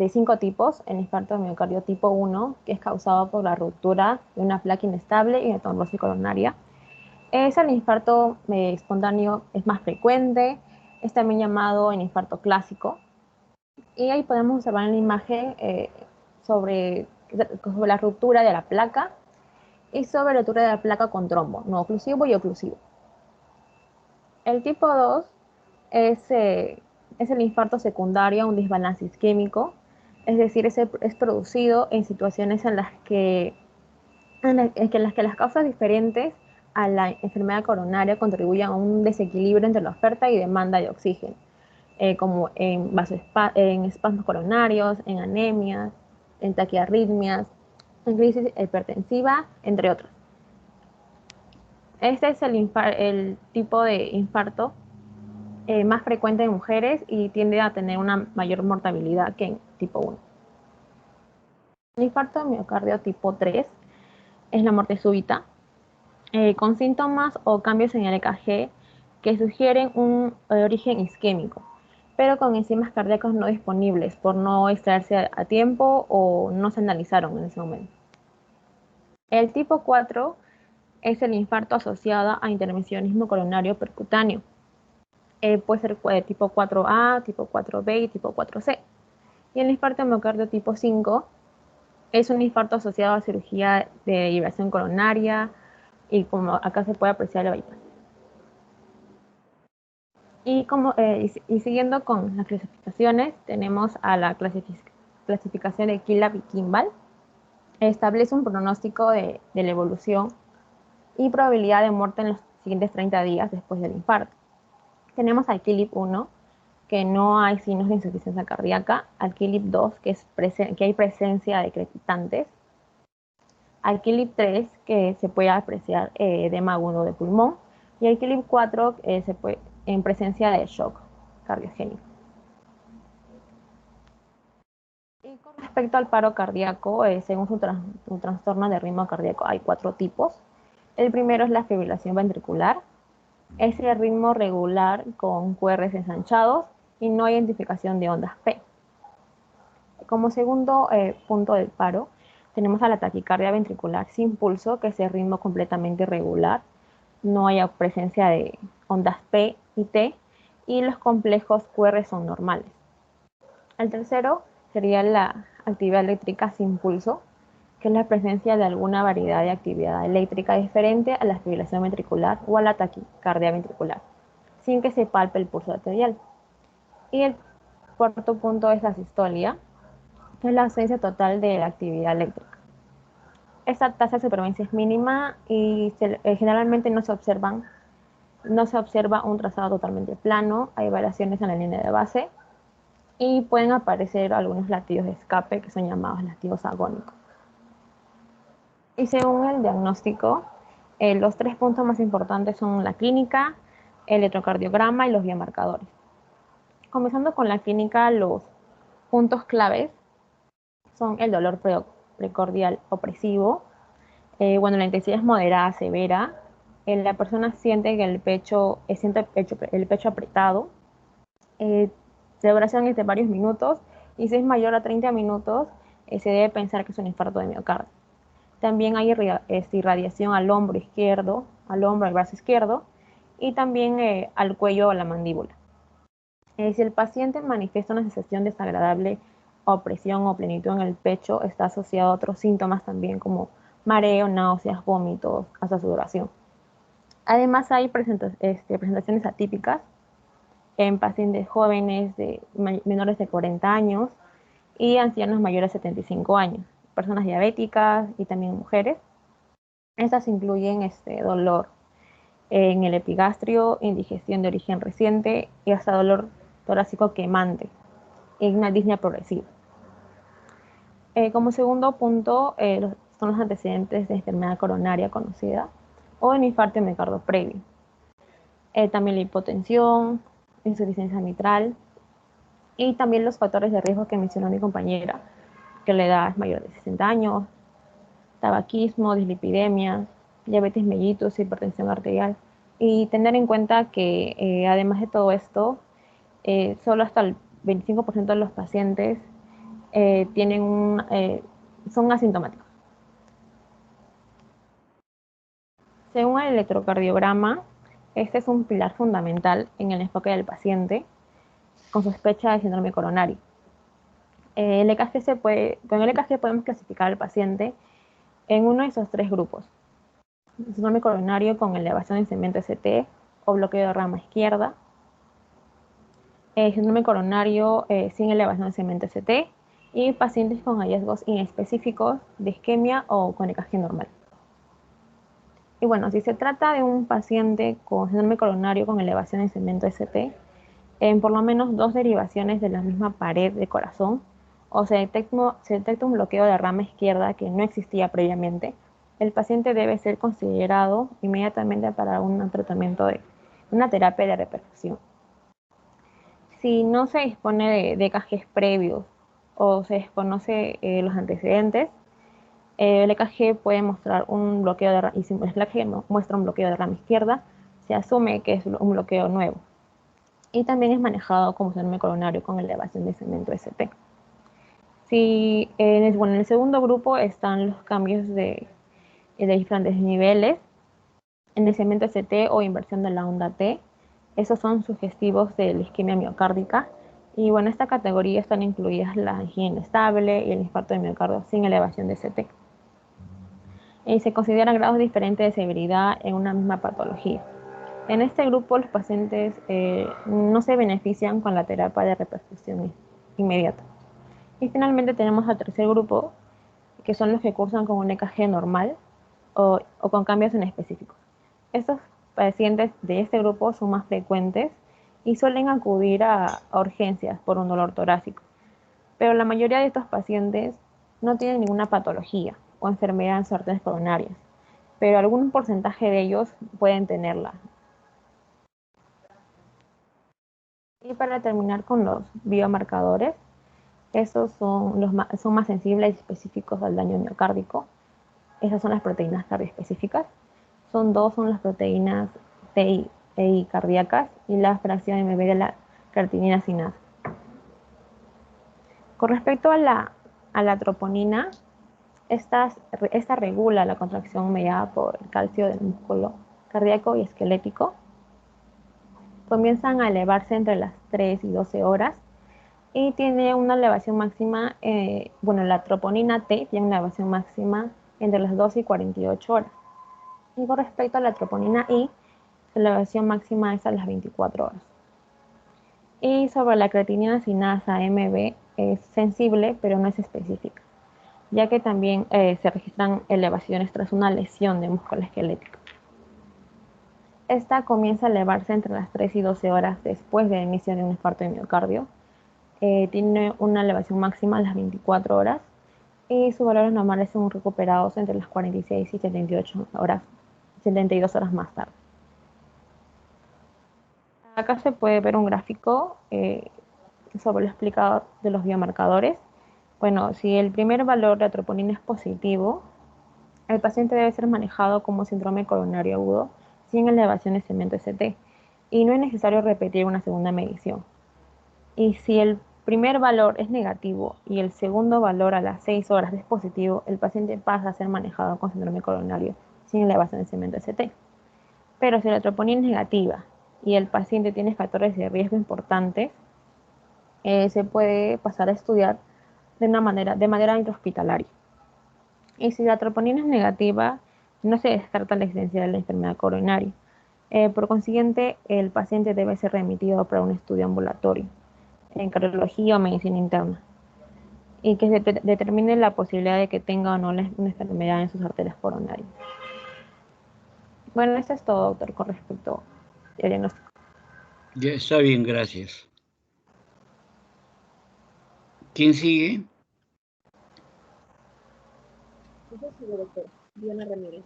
5 tipos. El infarto de miocardio tipo 1, que es causado por la ruptura de una placa inestable y una trombosis coronaria. Es el infarto espontáneo, es más frecuente, es también llamado el infarto clásico. Y ahí podemos observar en la imagen sobre la ruptura de la placa y sobre la ruptura de la placa con trombo, no oclusivo y oclusivo. El tipo 2 es el infarto secundario a un desbalance isquémico, es decir, es producido en situaciones en las que las causas diferentes a la enfermedad coronaria contribuyen a un desequilibrio entre la oferta y demanda de oxígeno, como en espasmos coronarios, en anemias, en taquiarritmias, en crisis hipertensiva, entre otros. Este es el tipo de infarto más frecuente en mujeres y tiende a tener una mayor mortalidad que en tipo 1. El infarto de miocardio tipo 3 es la muerte súbita, con síntomas o cambios en el EKG que sugieren un origen isquémico, pero con enzimas cardíacas no disponibles por no extraerse a tiempo o no se analizaron en ese momento. El tipo 4 es el infarto asociado a intervencionismo coronario percutáneo. Puede ser tipo 4A, tipo 4B y tipo 4C. Y el infarto de miocardio tipo 5 es un infarto asociado a cirugía de liberación coronaria, y como acá se puede apreciar el bypass. Y siguiendo con las clasificaciones, tenemos a la clasificación de Killap y Kimball. Establece un pronóstico de la evolución y probabilidad de muerte en los siguientes 30 días después del infarto. Tenemos al Killip 1, que no hay signos de insuficiencia cardíaca; al Killip 2, que hay presencia de crepitantes; al Killip 3, que se puede apreciar edema agudo de pulmón; y al Killip 4, en presencia de shock cardiogénico. Y con respecto al paro cardíaco, según su trastorno de ritmo cardíaco, hay 4 tipos. El primero es la fibrilación ventricular. Es el ritmo regular con QRs ensanchados y no hay identificación de ondas P. Como segundo punto del paro, tenemos a la taquicardia ventricular sin pulso, que es el ritmo completamente irregular, no hay presencia de ondas P y T, y los complejos QR son normales. El tercero sería la actividad eléctrica sin pulso, que es la presencia de alguna variedad de actividad eléctrica diferente a la fibrilación ventricular o a la taquicardia ventricular, sin que se palpe el pulso arterial. Y el cuarto punto es la sistolia, que es la ausencia total de la actividad eléctrica. Esta tasa de supervivencia es mínima y generalmente no se observa un trazado totalmente plano, hay variaciones en la línea de base y pueden aparecer algunos latidos de escape que son llamados latidos agónicos. Y según el diagnóstico, los 3 puntos más importantes son la clínica, el electrocardiograma y los biomarcadores. Comenzando con la clínica, los puntos claves son el dolor precordial opresivo, la intensidad es moderada, severa, la persona siente que el pecho apretado, la duración es de varios minutos y si es mayor a 30 minutos se debe pensar que es un infarto de miocardio. También hay irradiación al hombro izquierdo, al brazo izquierdo y también al cuello o a la mandíbula. Si el paciente manifiesta una sensación desagradable, opresión o plenitud en el pecho, está asociado a otros síntomas también como mareo, náuseas, vómitos, hasta sudoración. Además hay presentaciones atípicas en pacientes jóvenes menores de 40 años y ancianos mayores de 75 años, personas diabéticas y también mujeres. Estas incluyen dolor en el epigastrio, indigestión de origen reciente y hasta dolor torácico quemante y una disnea progresiva. Como segundo punto son los antecedentes de enfermedad coronaria conocida o en infarto de miocardio previo. También la hipotensión, insuficiencia mitral y también los factores de riesgo que mencionó mi compañera, que la edad es mayor de 60 años, tabaquismo, dislipidemia, diabetes mellitus, hipertensión arterial. Y tener en cuenta que además de todo esto, solo hasta el 25% de los pacientes son asintomáticos. Según el electrocardiograma, este es un pilar fundamental en el enfoque del paciente con sospecha de síndrome coronario. Con el EKG podemos clasificar al paciente en uno de esos 3 grupos: síndrome coronario con elevación de segmento ST o bloqueo de rama izquierda, síndrome coronario sin elevación de segmento ST y pacientes con hallazgos inespecíficos de isquemia o con EKG normal. Y bueno, si se trata de un paciente con síndrome coronario con elevación de segmento ST, en por lo menos 2 derivaciones de la misma pared de corazón, o se detecta un bloqueo de rama izquierda que no existía previamente, el paciente debe ser considerado inmediatamente para un tratamiento de una terapia de reperfusión. Si no se dispone de EKGs previos o se desconoce los antecedentes, el EKG puede mostrar un bloqueo de rama, y si el EKG muestra un bloqueo de rama izquierda, se asume que es un bloqueo nuevo. Y también es manejado como síndrome coronario con elevación de segmento ST. En el segundo grupo están los cambios de diferentes niveles en el segmento ST o inversión de la onda T. Esos son sugestivos de la isquemia miocárdica. Y bueno, en esta categoría están incluidas la angina inestable y el infarto de miocardio sin elevación de ST. Se consideran grados diferentes de severidad en una misma patología. En este grupo los pacientes no se benefician con la terapia de reperfusión inmediata. Y finalmente tenemos al tercer grupo, que son los que cursan con un EKG normal o con cambios en específicos. Estos pacientes de este grupo son más frecuentes y suelen acudir a urgencias por un dolor torácico. Pero la mayoría de estos pacientes no tienen ninguna patología o enfermedad en sus arterias coronarias, pero algún porcentaje de ellos pueden tenerla. Y para terminar con los biomarcadores, estos son más sensibles y específicos al daño miocárdico. Esas son las proteínas cardioespecíficas. Son las proteínas TI cardíacas y la fracción MB de la creatinina sinasa. Con respecto a la troponina, esta regula la contracción mediada por el calcio del músculo cardíaco y esquelético. Comienzan a elevarse entre las 3 y 12 horas y tiene una elevación máxima, la troponina T tiene una elevación máxima entre las 12 y 48 horas. Y con respecto a la troponina I, su elevación máxima es a las 24 horas. Y sobre la creatinina sinasa MB, es sensible, pero no es específica, ya que también se registran elevaciones tras una lesión de músculo esquelético. Esta comienza a elevarse entre las 3 y 12 horas después de la inicio de un infarto de miocardio. Tiene una elevación máxima a las 24 horas y sus valores normales son recuperados entre las 46 y 72 horas más tarde. Acá se puede ver un gráfico sobre lo explicado de los biomarcadores. Bueno, si el primer valor de troponina es positivo, el paciente debe ser manejado como síndrome coronario agudo sin elevación de cemento ST y no es necesario repetir una segunda medición. Y si el primer valor es negativo y el segundo valor a las 6 horas es positivo, el paciente pasa a ser manejado con síndrome coronario sin elevación de cemento ST. Pero si la troponina es negativa y el paciente tiene factores de riesgo importantes, se puede pasar a estudiar de manera intrahospitalaria. Y si la troponina es negativa, no se descarta la existencia de la enfermedad coronaria. Por consiguiente, el paciente debe ser remitido para un estudio ambulatorio en cardiología o medicina interna y que se determine la posibilidad de que tenga o no una enfermedad en sus arterias coronarias. Bueno, eso es todo, doctor, con respecto al diagnóstico. Ya está bien, gracias. ¿Quién sigue? Yo sigo, doctor. Diana Ramírez.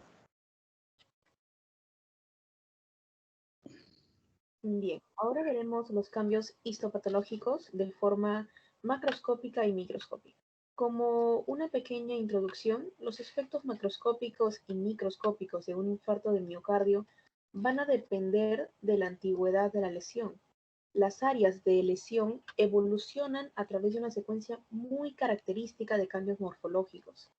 Bien, ahora veremos los cambios histopatológicos de forma macroscópica y microscópica. Como una pequeña introducción, los efectos macroscópicos y microscópicos de un infarto de miocardio van a depender de la antigüedad de la lesión. Las áreas de lesión evolucionan a través de una secuencia muy característica de cambios morfológicos,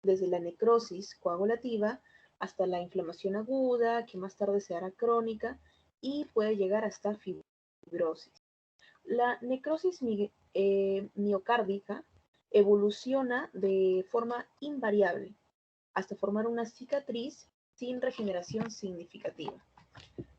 desde la necrosis coagulativa hasta la inflamación aguda, que más tarde se hará crónica, y puede llegar hasta fibrosis. La necrosis miocárdica evoluciona de forma invariable hasta formar una cicatriz sin regeneración significativa.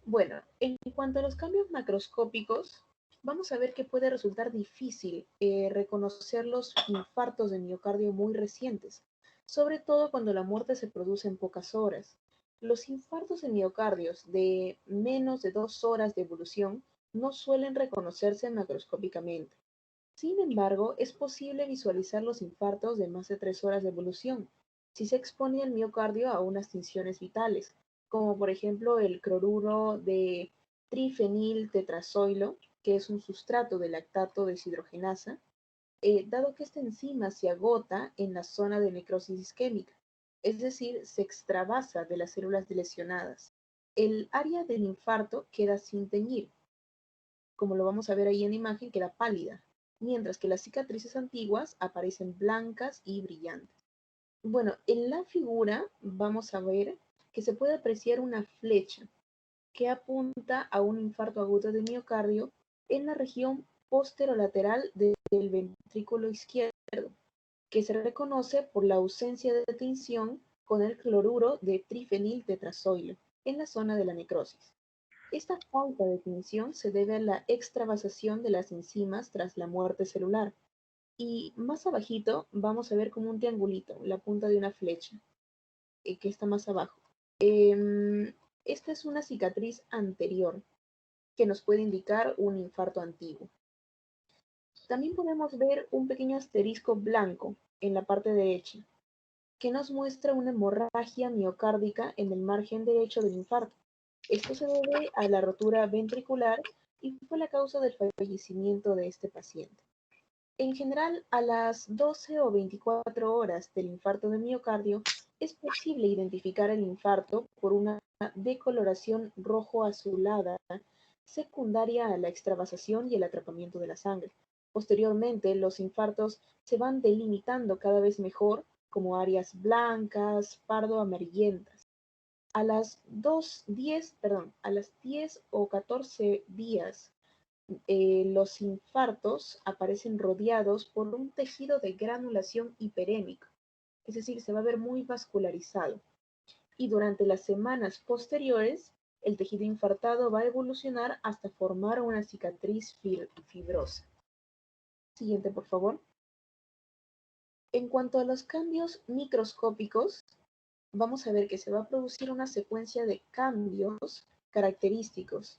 Bueno, en cuanto a los cambios macroscópicos, vamos a ver que puede resultar difícil reconocer los infartos de miocardio muy recientes, sobre todo cuando la muerte se produce en pocas horas. Los infartos de miocardios de menos de 2 horas de evolución no suelen reconocerse macroscópicamente. Sin embargo, es posible visualizar los infartos de más de 3 horas de evolución si se expone el miocardio a unas tensiones vitales, como por ejemplo el cloruro de trifeniltetrazoilo, que es un sustrato de lactato deshidrogenasa, dado que esta enzima se agota en la zona de necrosis isquémica, es decir, se extravasa de las células lesionadas. El área del infarto queda sin teñir, como lo vamos a ver ahí en la imagen, queda pálida, mientras que las cicatrices antiguas aparecen blancas y brillantes. Bueno, en la figura vamos a ver que se puede apreciar una flecha que apunta a un infarto agudo de miocardio en la región posterolateral del ventrículo izquierdo, que se reconoce por la ausencia de tinción con el cloruro de trifeniltetrazoilo en la zona de la necrosis. Esta falta de tinción se debe a la extravasación de las enzimas tras la muerte celular. Y más abajito vamos a ver como un triangulito, la punta de una flecha, que está más abajo. Esta es una cicatriz anterior que nos puede indicar un infarto antiguo. También podemos ver un pequeño asterisco blanco en la parte derecha, que nos muestra una hemorragia miocárdica en el margen derecho del infarto. Esto se debe a la rotura ventricular y fue la causa del fallecimiento de este paciente. En general, a las 12 o 24 horas del infarto de miocardio, es posible identificar el infarto por una decoloración rojo-azulada secundaria a la extravasación y el atrapamiento de la sangre. Posteriormente, los infartos se van delimitando cada vez mejor como áreas blancas, pardo-amarillentas. A las 10 o 14 días, los infartos aparecen rodeados por un tejido de granulación hiperémico, es decir, se va a ver muy vascularizado. Y durante las semanas posteriores, el tejido infartado va a evolucionar hasta formar una cicatriz fibrosa. Siguiente, por favor. En cuanto a los cambios microscópicos, vamos a ver que se va a producir una secuencia de cambios característicos.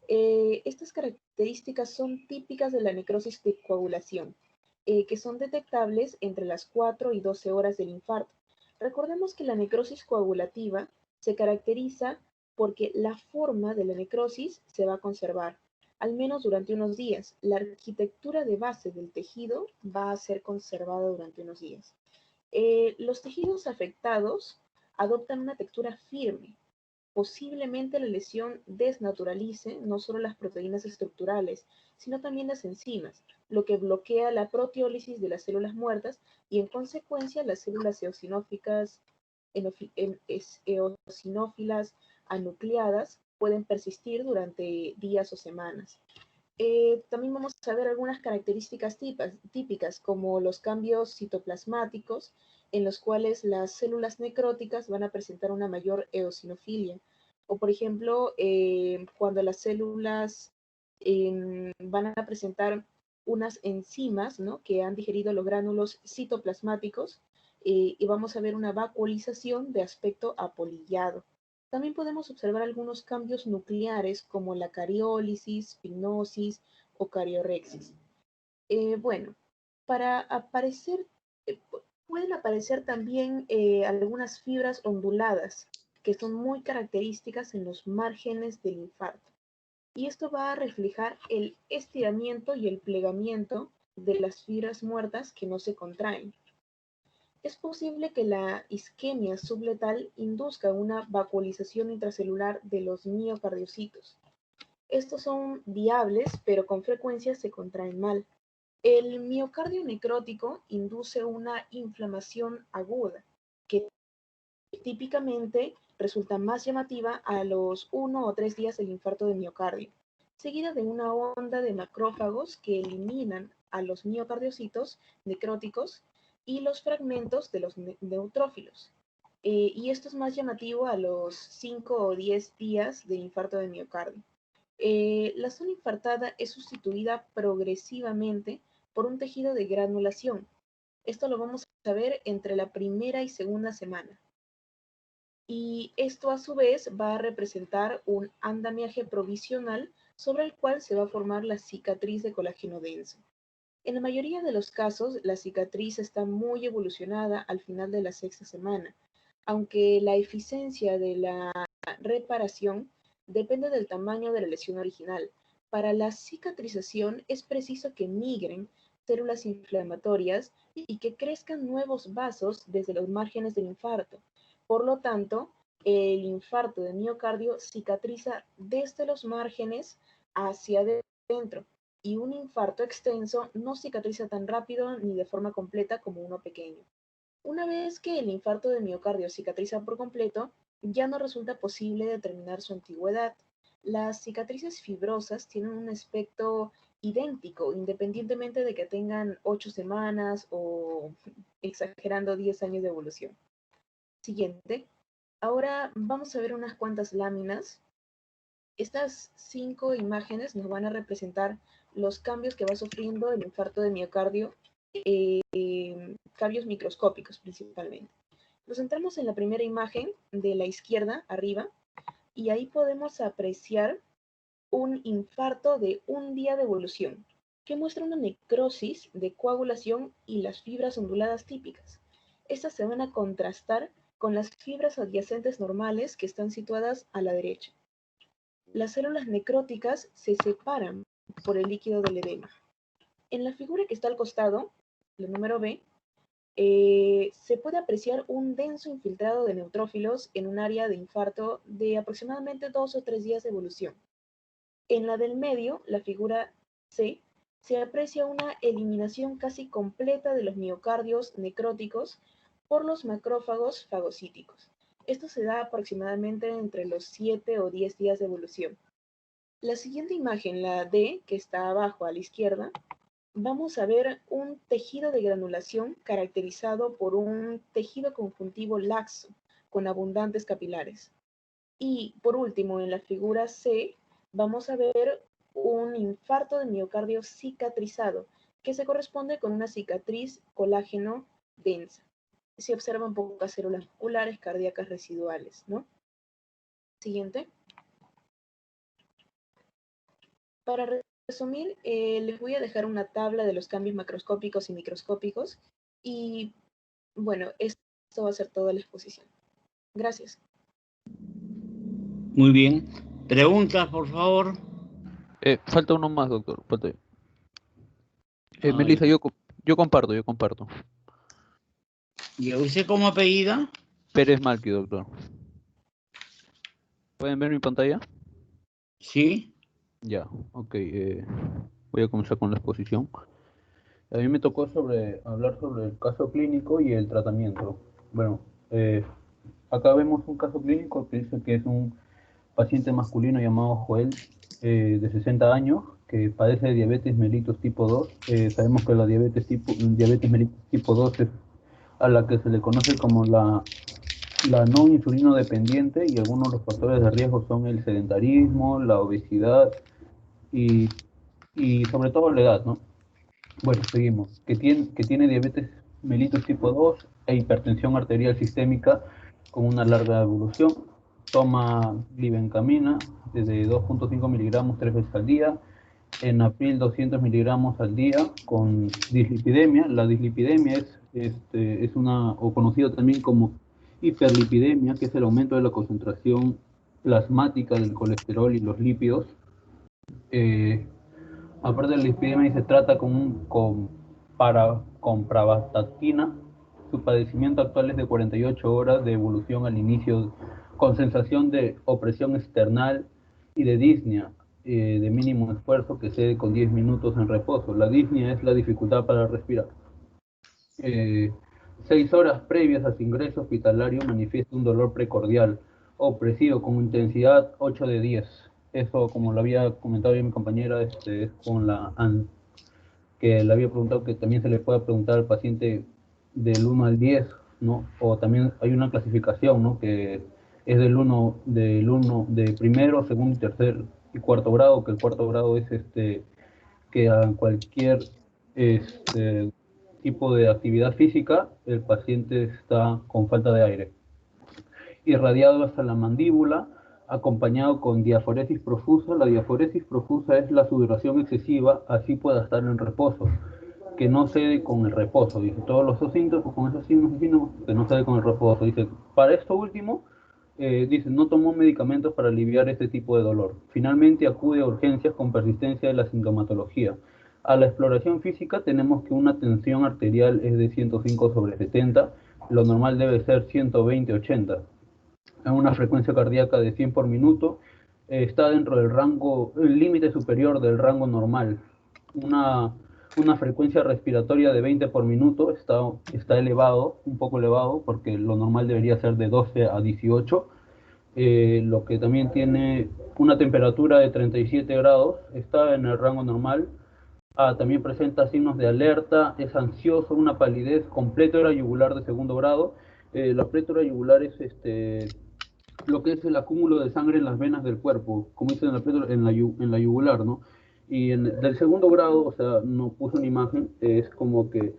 Estas características son típicas de la necrosis de coagulación, que son detectables entre las 4 y 12 horas del infarto. Recordemos que la necrosis coagulativa se caracteriza porque la forma de la necrosis se va a conservar, al menos durante unos días. La arquitectura de base del tejido va a ser conservada durante unos días. Los tejidos afectados adoptan una textura firme. Posiblemente la lesión desnaturalice no solo las proteínas estructurales, sino también las enzimas, lo que bloquea la proteólisis de las células muertas y en consecuencia las células eosinófilas anucleadas pueden persistir durante días o semanas. También vamos a ver algunas características típicas, como los cambios citoplasmáticos, en los cuales las células necróticas van a presentar una mayor eosinofilia. O, por ejemplo, cuando las células van a presentar unas enzimas, ¿no?, que han digerido los gránulos citoplasmáticos, y vamos a ver una vacuolización de aspecto apolillado. También podemos observar algunos cambios nucleares como la cariólisis, pignosis o cariorexis. Bueno, para aparecer, pueden aparecer también algunas fibras onduladas que son muy características en los márgenes del infarto. Y esto va a reflejar el estiramiento y el plegamiento de las fibras muertas que no se contraen. Es posible que la isquemia subletal induzca una vacuolización intracelular de los miocardiocitos. Estos son viables, pero con frecuencia se contraen mal. El miocardio necrótico induce una inflamación aguda, que típicamente resulta más llamativa a los 1 o 3 días del infarto de miocardio, seguida de una onda de macrófagos que eliminan a los miocardiocitos necróticos y los fragmentos de los neutrófilos. Y esto es más llamativo a los 5 o 10 días de infarto de miocardio. La zona infartada es sustituida progresivamente por un tejido de granulación. Esto lo vamos a ver entre la primera y segunda semana. Y esto a su vez va a representar un andamiaje provisional sobre el cual se va a formar la cicatriz de colágeno denso. En la mayoría de los casos, la cicatriz está muy evolucionada al final de la sexta semana, aunque la eficiencia de la reparación depende del tamaño de la lesión original. Para la cicatrización es preciso que migren células inflamatorias y que crezcan nuevos vasos desde los márgenes del infarto. Por lo tanto, el infarto de miocardio cicatriza desde los márgenes hacia adentro, y un infarto extenso no cicatriza tan rápido ni de forma completa como uno pequeño. Una vez que el infarto de miocardio cicatriza por completo, ya no resulta posible determinar su antigüedad. Las cicatrices fibrosas tienen un aspecto idéntico, independientemente de que tengan 8 semanas o, exagerando, 10 años de evolución. Siguiente. Ahora vamos a ver unas cuantas láminas. Estas 5 imágenes nos van a representar los cambios que va sufriendo el infarto de miocardio, cambios microscópicos principalmente. Nos centramos en la primera imagen de la izquierda, arriba, y ahí podemos apreciar un infarto de un día de evolución, que muestra una necrosis de coagulación y las fibras onduladas típicas. Estas se van a contrastar con las fibras adyacentes normales que están situadas a la derecha. Las células necróticas se separan por el líquido del edema. En la figura que está al costado, la número B, se puede apreciar un denso infiltrado de neutrófilos en un área de infarto de aproximadamente 2 o 3 días de evolución. En la del medio, la figura C, se aprecia una eliminación casi completa de los miocardios necróticos por los macrófagos fagocíticos. Esto se da aproximadamente entre los 7 o 10 días de evolución. La siguiente imagen, la D, que está abajo a la izquierda, vamos a ver un tejido de granulación caracterizado por un tejido conjuntivo laxo con abundantes capilares. Y por último, en la figura C, vamos a ver un infarto de miocardio cicatrizado, que se corresponde con una cicatriz colágeno densa. Se observan pocas células musculares cardíacas residuales, ¿no? Siguiente. Para resumir, les voy a dejar una tabla de los cambios macroscópicos y microscópicos. Y bueno, esto va a ser toda la exposición. Gracias. Muy bien. ¿Preguntas, por favor? Falta uno más, doctor. Falta. Ay. Melissa, yo comparto. ¿Y usted cómo apellida? Pérez Malqui, doctor. ¿Pueden ver mi pantalla? Sí. Ya, ok. Voy a comenzar con la exposición. A mí me tocó hablar sobre el caso clínico y el tratamiento. Bueno, acá vemos un caso clínico que dice que es un paciente masculino llamado Joel, de 60 años, que padece de diabetes mellitus tipo 2. Sabemos que la diabetes mellitus tipo 2 es a la que se le conoce como la no insulino dependiente, y algunos de los factores de riesgo son el sedentarismo, la obesidad y sobre todo la edad, ¿no? Bueno, seguimos. Que tiene diabetes mellitus tipo 2 e hipertensión arterial sistémica con una larga evolución. Toma glibencamina de 2.5 miligramos 3 veces al día. Enapil 200 miligramos al día con dislipidemia. La dislipidemia es una, o conocido también como hiperlipidemia, que es el aumento de la concentración plasmática del colesterol y los lípidos. Aparte de la dislipidemia, se trata con pravastatina. Su padecimiento actual es de 48 horas de evolución al inicio, con sensación de opresión external y de disnea de mínimo esfuerzo que cede con 10 minutos en reposo. La disnea es la dificultad para respirar. 6 horas previas a su ingreso hospitalario manifiesta un dolor precordial opresivo con intensidad 8 de 10. Eso, como lo había comentado mi compañera, es con que le había preguntado, que también se le puede preguntar al paciente del 1 al 10, ¿no? O también hay una clasificación, ¿no? Que es de primero, segundo, tercer y cuarto grado, que el cuarto grado es que a cualquier tipo de actividad física el paciente está con falta de aire. Irradiado hasta la mandíbula, acompañado con diaforesis profusa. La diaforesis profusa es la sudoración excesiva, así pueda estar en reposo, que no cede con el reposo. Dice, todos los síntomas, con esos signos y síntomas, que no cede con el reposo. Dice, para esto último, dice, no tomó medicamentos para aliviar este tipo de dolor. Finalmente acude a urgencias con persistencia de la sintomatología. A la exploración física tenemos que una tensión arterial es de 105/70, lo normal debe ser 120/80. A una frecuencia cardíaca de 100 por minuto, está dentro del rango, el límite superior del rango normal. Una frecuencia respiratoria de 20 por minuto está elevado, un poco elevado, porque lo normal debería ser de 12 a 18. Lo que también tiene una temperatura de 37 grados, está en el rango normal. También presenta signos de alerta, es ansioso, una palidez con plétora yugular de segundo grado. La plétora yugular es lo que es el acúmulo de sangre en las venas del cuerpo, como dicen en la yugular, ¿no? Y del segundo grado, o sea, no puso una imagen, es como que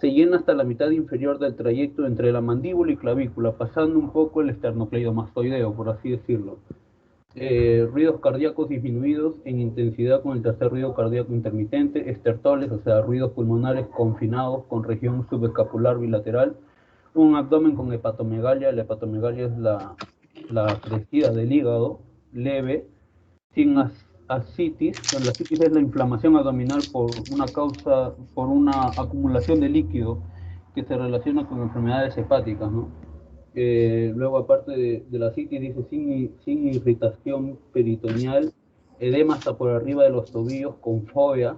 se llena hasta la mitad inferior del trayecto entre la mandíbula y clavícula, pasando un poco el esternocleidomastoideo, por así decirlo. Ruidos cardíacos disminuidos en intensidad con el tercer ruido cardíaco intermitente, estertoles, o sea, ruidos pulmonares confinados con región subescapular bilateral, un abdomen con hepatomegalia. La hepatomegalia es la crecida del hígado leve, sin ascitis. La ascitis es la inflamación abdominal por una acumulación de líquido que se relaciona con enfermedades hepáticas, ¿no? Luego, aparte de la ascitis, dice sin irritación peritoneal edema hasta por arriba de los tobillos con fobia.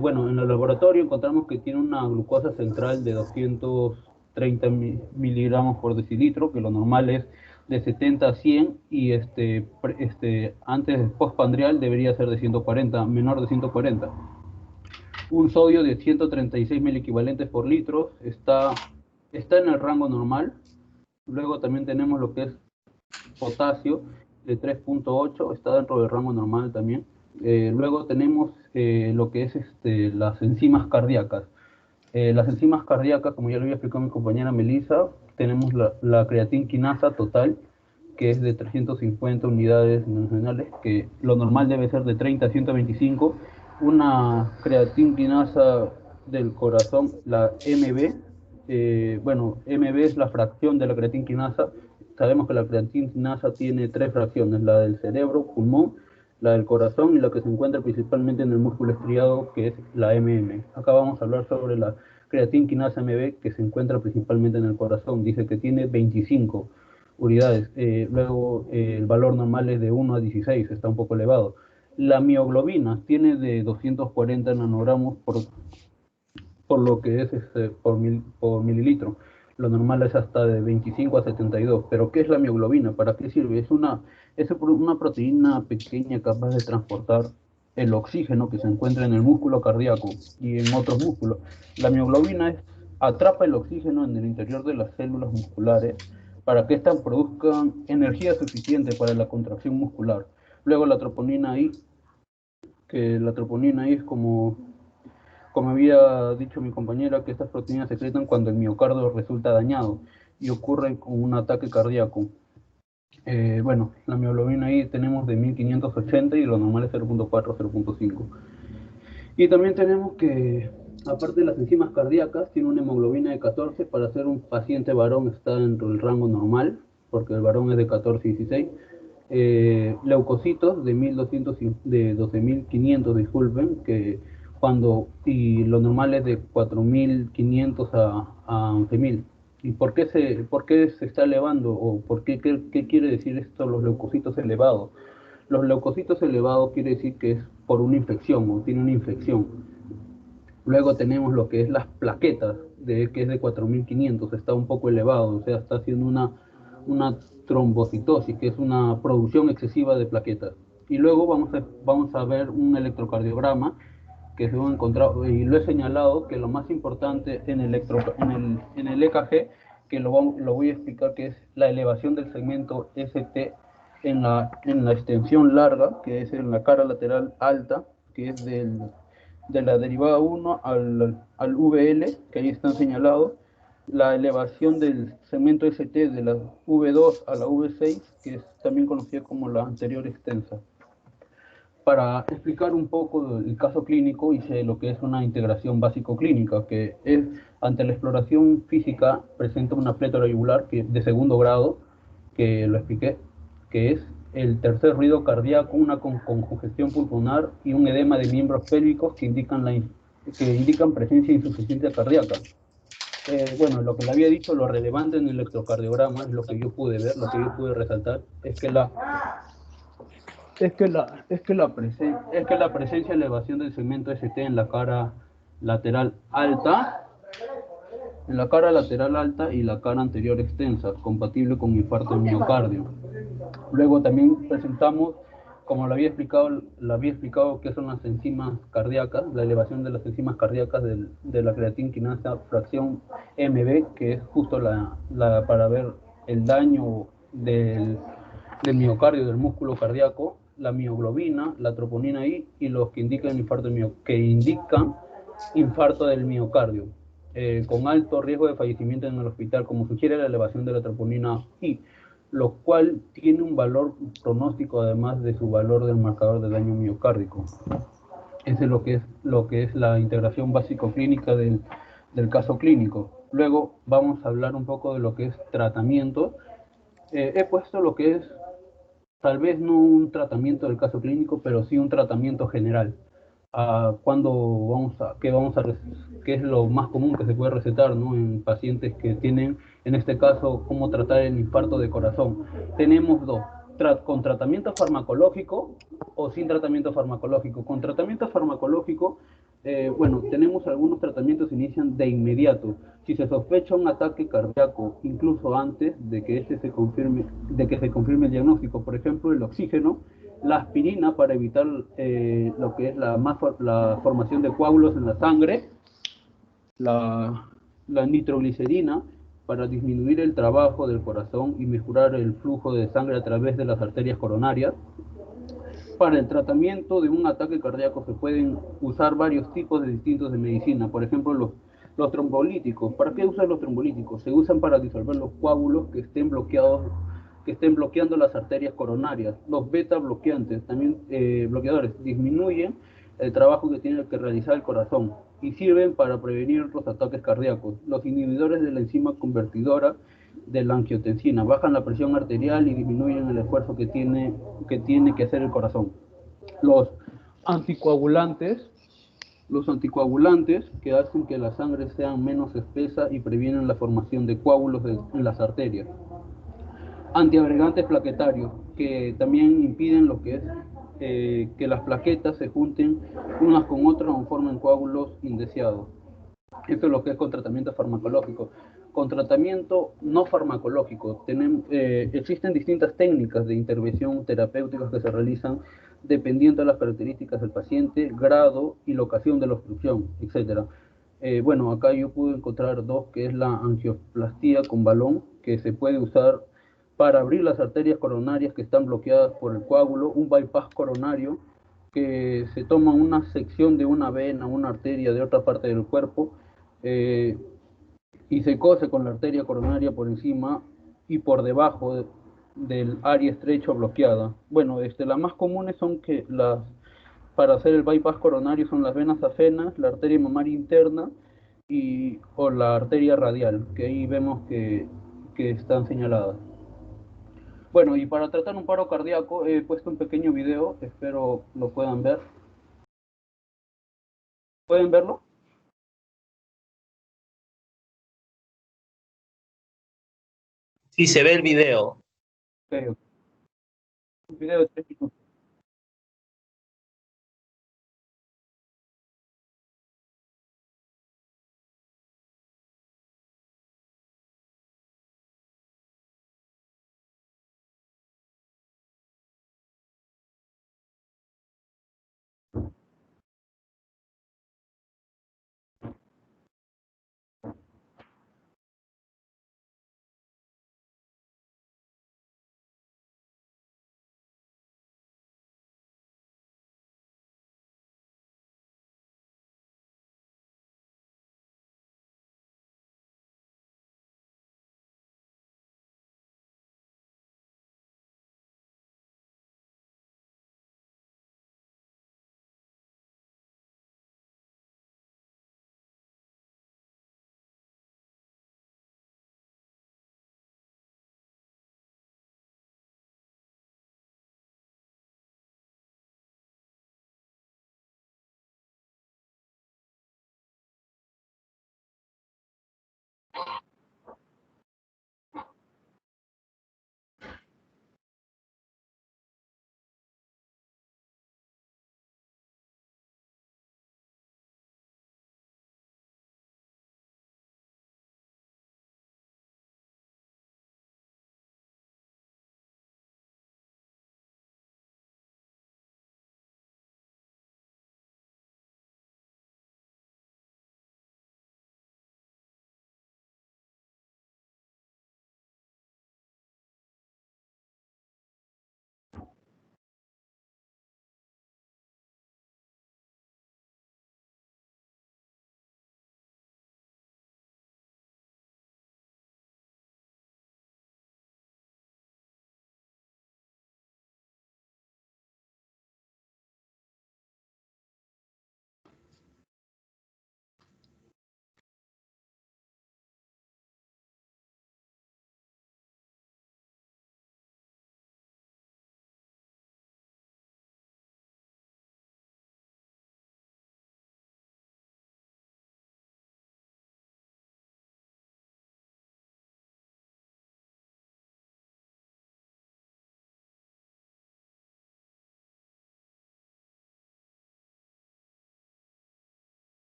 Bueno, en el laboratorio encontramos que tiene una glucosa central de 230 miligramos por decilitro, que lo normal es de 70 a 100, y antes del postprandial debería ser de 140, menor de 140. Un sodio de 136 miliequivalentes por litro está en el rango normal. Luego también tenemos lo que es potasio de 3.8, está dentro del rango normal también. Luego tenemos lo que es las enzimas cardíacas. Las enzimas cardíacas, como ya lo había explicado mi compañera Melissa, tenemos la creatinquinasa total, que es de 350 unidades nacionales, que lo normal debe ser de 30 a 125. Una creatinquinasa del corazón, la MB, bueno, MB es la fracción de la creatinquinasa. Sabemos que la creatinquinasa tiene 3 fracciones, la del cerebro, pulmón, la del corazón y la que se encuentra principalmente en el músculo estriado, que es la MM. Acá vamos a hablar sobre la creatinquinasa MB, que se encuentra principalmente en el corazón. Dice que tiene 25 unidades. Luego el valor normal es de 1 a 16, está un poco elevado. La mioglobina tiene de 240 nanogramos por lo que es por mililitro. Lo normal es hasta de 25 a 72. Pero ¿qué es la mioglobina? ¿Para qué sirve? Es una proteína pequeña capaz de transportar el oxígeno que se encuentra en el músculo cardíaco y en otros músculos. La mioglobina atrapa el oxígeno en el interior de las células musculares para que éstas produzcan energía suficiente para la contracción muscular. Luego la troponina I, que la troponina I es como había dicho mi compañera, que estas proteínas se secretan cuando el miocardio resulta dañado y ocurre con un ataque cardíaco. Bueno, la mioglobina I tenemos de 1580 y lo normal es 0.4, 0.5. Y también tenemos que, aparte de las enzimas cardíacas, tiene una hemoglobina de 14. Para ser un paciente varón está dentro del rango normal, porque el varón es de 14 y 16. Leucocitos de 12.500, disculpen, y lo normal es de 4.500 a 11.000. ¿Y por qué se está elevando? ¿O qué quiere decir esto, los leucocitos elevados? Los leucocitos elevados quiere decir que es por una infección o tiene una infección. Luego tenemos lo que es las plaquetas, que es de 4.500, está un poco elevado, o sea, está haciendo una trombocitosis, que es una producción excesiva de plaquetas. Y luego vamos a ver un electrocardiograma que se ha encontrado, y lo he señalado, que lo más importante en el EKG, que lo voy a explicar, que es la elevación del segmento ST en la extensión larga, que es en la cara lateral alta, que es de la derivada 1 al VL, que ahí están señalados, la elevación del segmento ST de la V2 a la V6, que es también conocida como la anterior extensa. Para explicar un poco el caso clínico, hice lo que es una integración básico-clínica, que es, ante la exploración física, presenta una plétora yugular de segundo grado, que lo expliqué, que es el tercer ruido cardíaco, una con congestión pulmonar y un edema de miembros pélvicos que indican presencia de insuficiencia cardíaca. Bueno, lo que le había dicho, lo relevante en el electrocardiograma, es lo que yo pude ver, lo que yo pude resaltar, es que la presencia de elevación del segmento ST en la cara lateral alta, y la cara anterior extensa, compatible con infarto de miocardio. Luego también presentamos, como lo había explicado que son las enzimas cardíacas, la elevación de las enzimas cardíacas de la creatinquinasa fracción MB, que es justo para ver el daño del miocardio, del músculo cardíaco, la mioglobina, la troponina I y los que indican infarto del miocardio, con alto riesgo de fallecimiento en el hospital, como sugiere la elevación de la troponina I, lo cual tiene un valor pronóstico además de su valor del marcador de daño miocárdico. Ese es lo que es la integración básico-clínica del caso clínico. Luego vamos a hablar un poco de lo que es tratamiento. He puesto lo que es, tal vez no un tratamiento del caso clínico, pero sí un tratamiento general. ¿Qué es lo más común que se puede recetar, ¿no?, en pacientes que tienen, en este caso, cómo tratar el infarto de corazón? Tenemos dos. con tratamiento farmacológico o sin tratamiento farmacológico. Con tratamiento farmacológico, bueno, tenemos algunos tratamientos que inician de inmediato. Si se sospecha un ataque cardíaco, incluso antes de que se confirme el diagnóstico, por ejemplo, el oxígeno, la aspirina para evitar lo que es la formación de coágulos en la sangre, la nitroglicerina para disminuir el trabajo del corazón y mejorar el flujo de sangre a través de las arterias coronarias. Para el tratamiento de un ataque cardíaco se pueden usar varios tipos distintos de medicina. Por ejemplo, los trombolíticos. ¿Para qué usan los trombolíticos? Se usan para disolver los coágulos que estén bloqueando las arterias coronarias. Los beta bloqueantes, también bloqueadores, disminuyen el trabajo que tiene que realizar el corazón y sirven para prevenir los ataques cardíacos. Los inhibidores de la enzima convertidora de la angiotensina bajan la presión arterial y disminuyen el esfuerzo que tiene que hacer el corazón. Los anticoagulantes que hacen que la sangre sea menos espesa y previenen la formación de coágulos en las arterias. Antiagregantes plaquetarios, que también impiden lo que es que las plaquetas se junten unas con otras o formen coágulos indeseados. Esto es lo que es con tratamiento farmacológico. Con tratamiento no farmacológico, existen distintas técnicas de intervención terapéutica que se realizan dependiendo de las características del paciente, grado y locación de la obstrucción, etc. Bueno, acá yo pude encontrar dos, que es la angioplastía con balón, que se puede usar para abrir las arterias coronarias que están bloqueadas por el coágulo, un bypass coronario, que se toma una sección de una vena, una arteria de otra parte del cuerpo, eh, y se cose con la arteria coronaria por encima y por debajo del área estrecha o bloqueada. Bueno, las más comunes son para hacer el bypass coronario son las venas afenas, la arteria mamaria interna o la arteria radial, que ahí vemos que están señaladas. Bueno, y para tratar un paro cardíaco he puesto un pequeño video, espero lo puedan ver. ¿Pueden verlo? Sí, se ve el video. Ok. Un video de 3 minutos.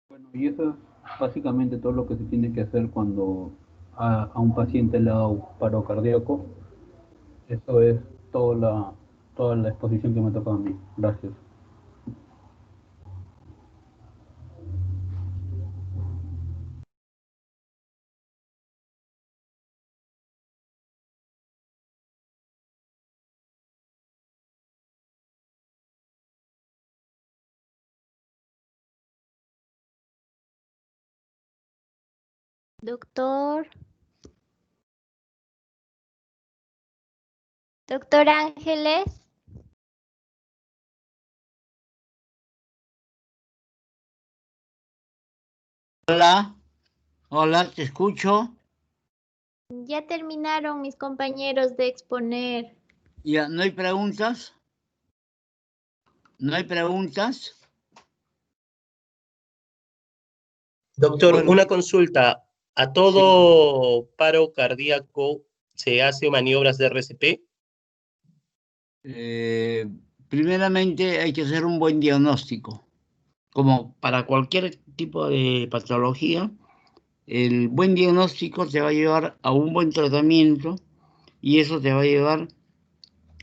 Bueno, y eso es básicamente todo lo que se tiene que hacer cuando a un paciente le da un paro cardíaco. Eso es toda la exposición que me toca a mí. Gracias. Doctor. Doctor Ángeles. Hola, hola, te escucho. Ya terminaron mis compañeros de exponer. Ya, ¿no hay preguntas? ¿No hay preguntas? Doctor, Bueno, una consulta. ¿A sí. todo paro cardíaco se hace maniobras de RCP? Primeramente hay que hacer un buen diagnóstico. Como para cualquier tipo de patología, el buen diagnóstico te va a llevar a un buen tratamiento y eso te va a llevar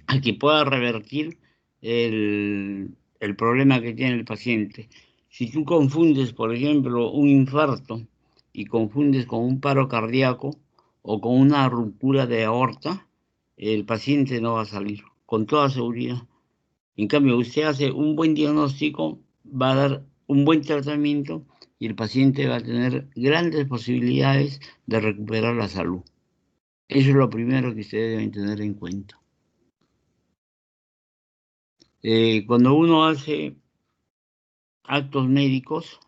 a que pueda revertir el problema que tiene el paciente. Si tú confundes, por ejemplo, un infarto y confundes con un paro cardíaco o con una ruptura de aorta, el paciente no va a salir, con toda seguridad. En cambio, usted hace un buen diagnóstico, va a dar un buen tratamiento y el paciente va a tener grandes posibilidades de recuperar la salud. Eso es lo primero que ustedes deben tener en cuenta. Cuando uno hace actos médicos,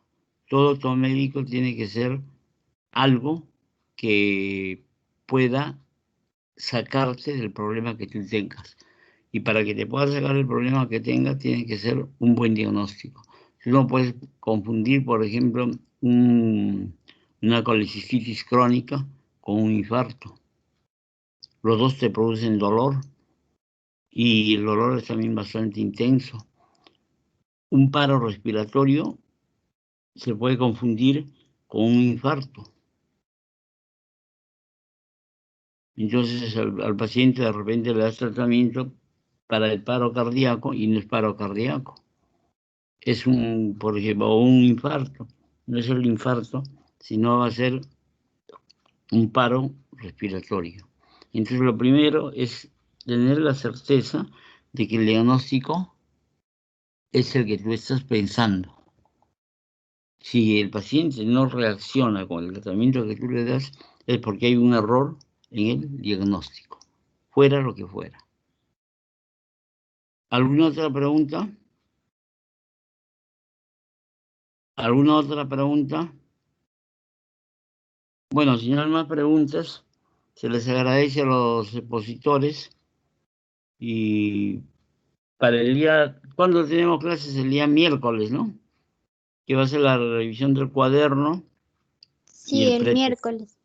todo acto médico tiene que ser algo que pueda sacarte del problema que tú tengas. Y para que te pueda sacar el problema que tengas, tiene que ser un buen diagnóstico. Tú no puedes confundir, por ejemplo, una colecistitis crónica con un infarto. Los dos te producen dolor y el dolor es también bastante intenso. Un paro respiratorio se puede confundir con un infarto. Entonces al paciente de repente le das tratamiento para el paro cardíaco y no es paro cardíaco. Es por ejemplo, un infarto. No es el infarto, sino va a ser un paro respiratorio. Entonces lo primero es tener la certeza de que el diagnóstico es el que tú estás pensando. Si el paciente no reacciona con el tratamiento que tú le das, es porque hay un error en el diagnóstico, fuera lo que fuera. ¿Alguna otra pregunta? ¿Alguna otra pregunta? Bueno, si no hay más preguntas, se les agradece a los expositores y para el día, ¿cuándo tenemos clases? El día miércoles, ¿no? Que va a ser la revisión del cuaderno y Sí, el el pretest. miércoles.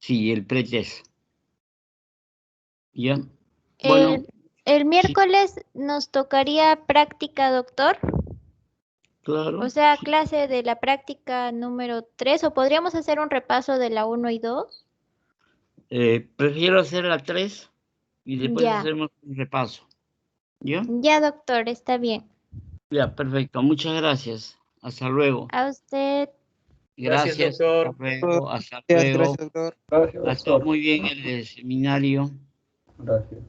Sí, el pretest. ¿Ya? Bueno, El sí, miércoles nos tocaría práctica, doctor. O claro. sea, Sí. clase de la práctica número 3, o podríamos hacer un repaso de la 1 y 2. Prefiero hacer la 3 y después Ya, hacemos un repaso. ¿Ya? ya, doctor, está bien. Ya, perfecto. Muchas gracias. Hasta luego. A usted. Gracias, Gracias. Hasta doctor. luego. Hasta Gracias, luego. doctor. Gracias, Ha estado doctor. muy bien el seminario. Gracias.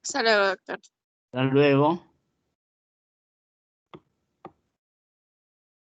Hasta luego, doctor. Hasta luego.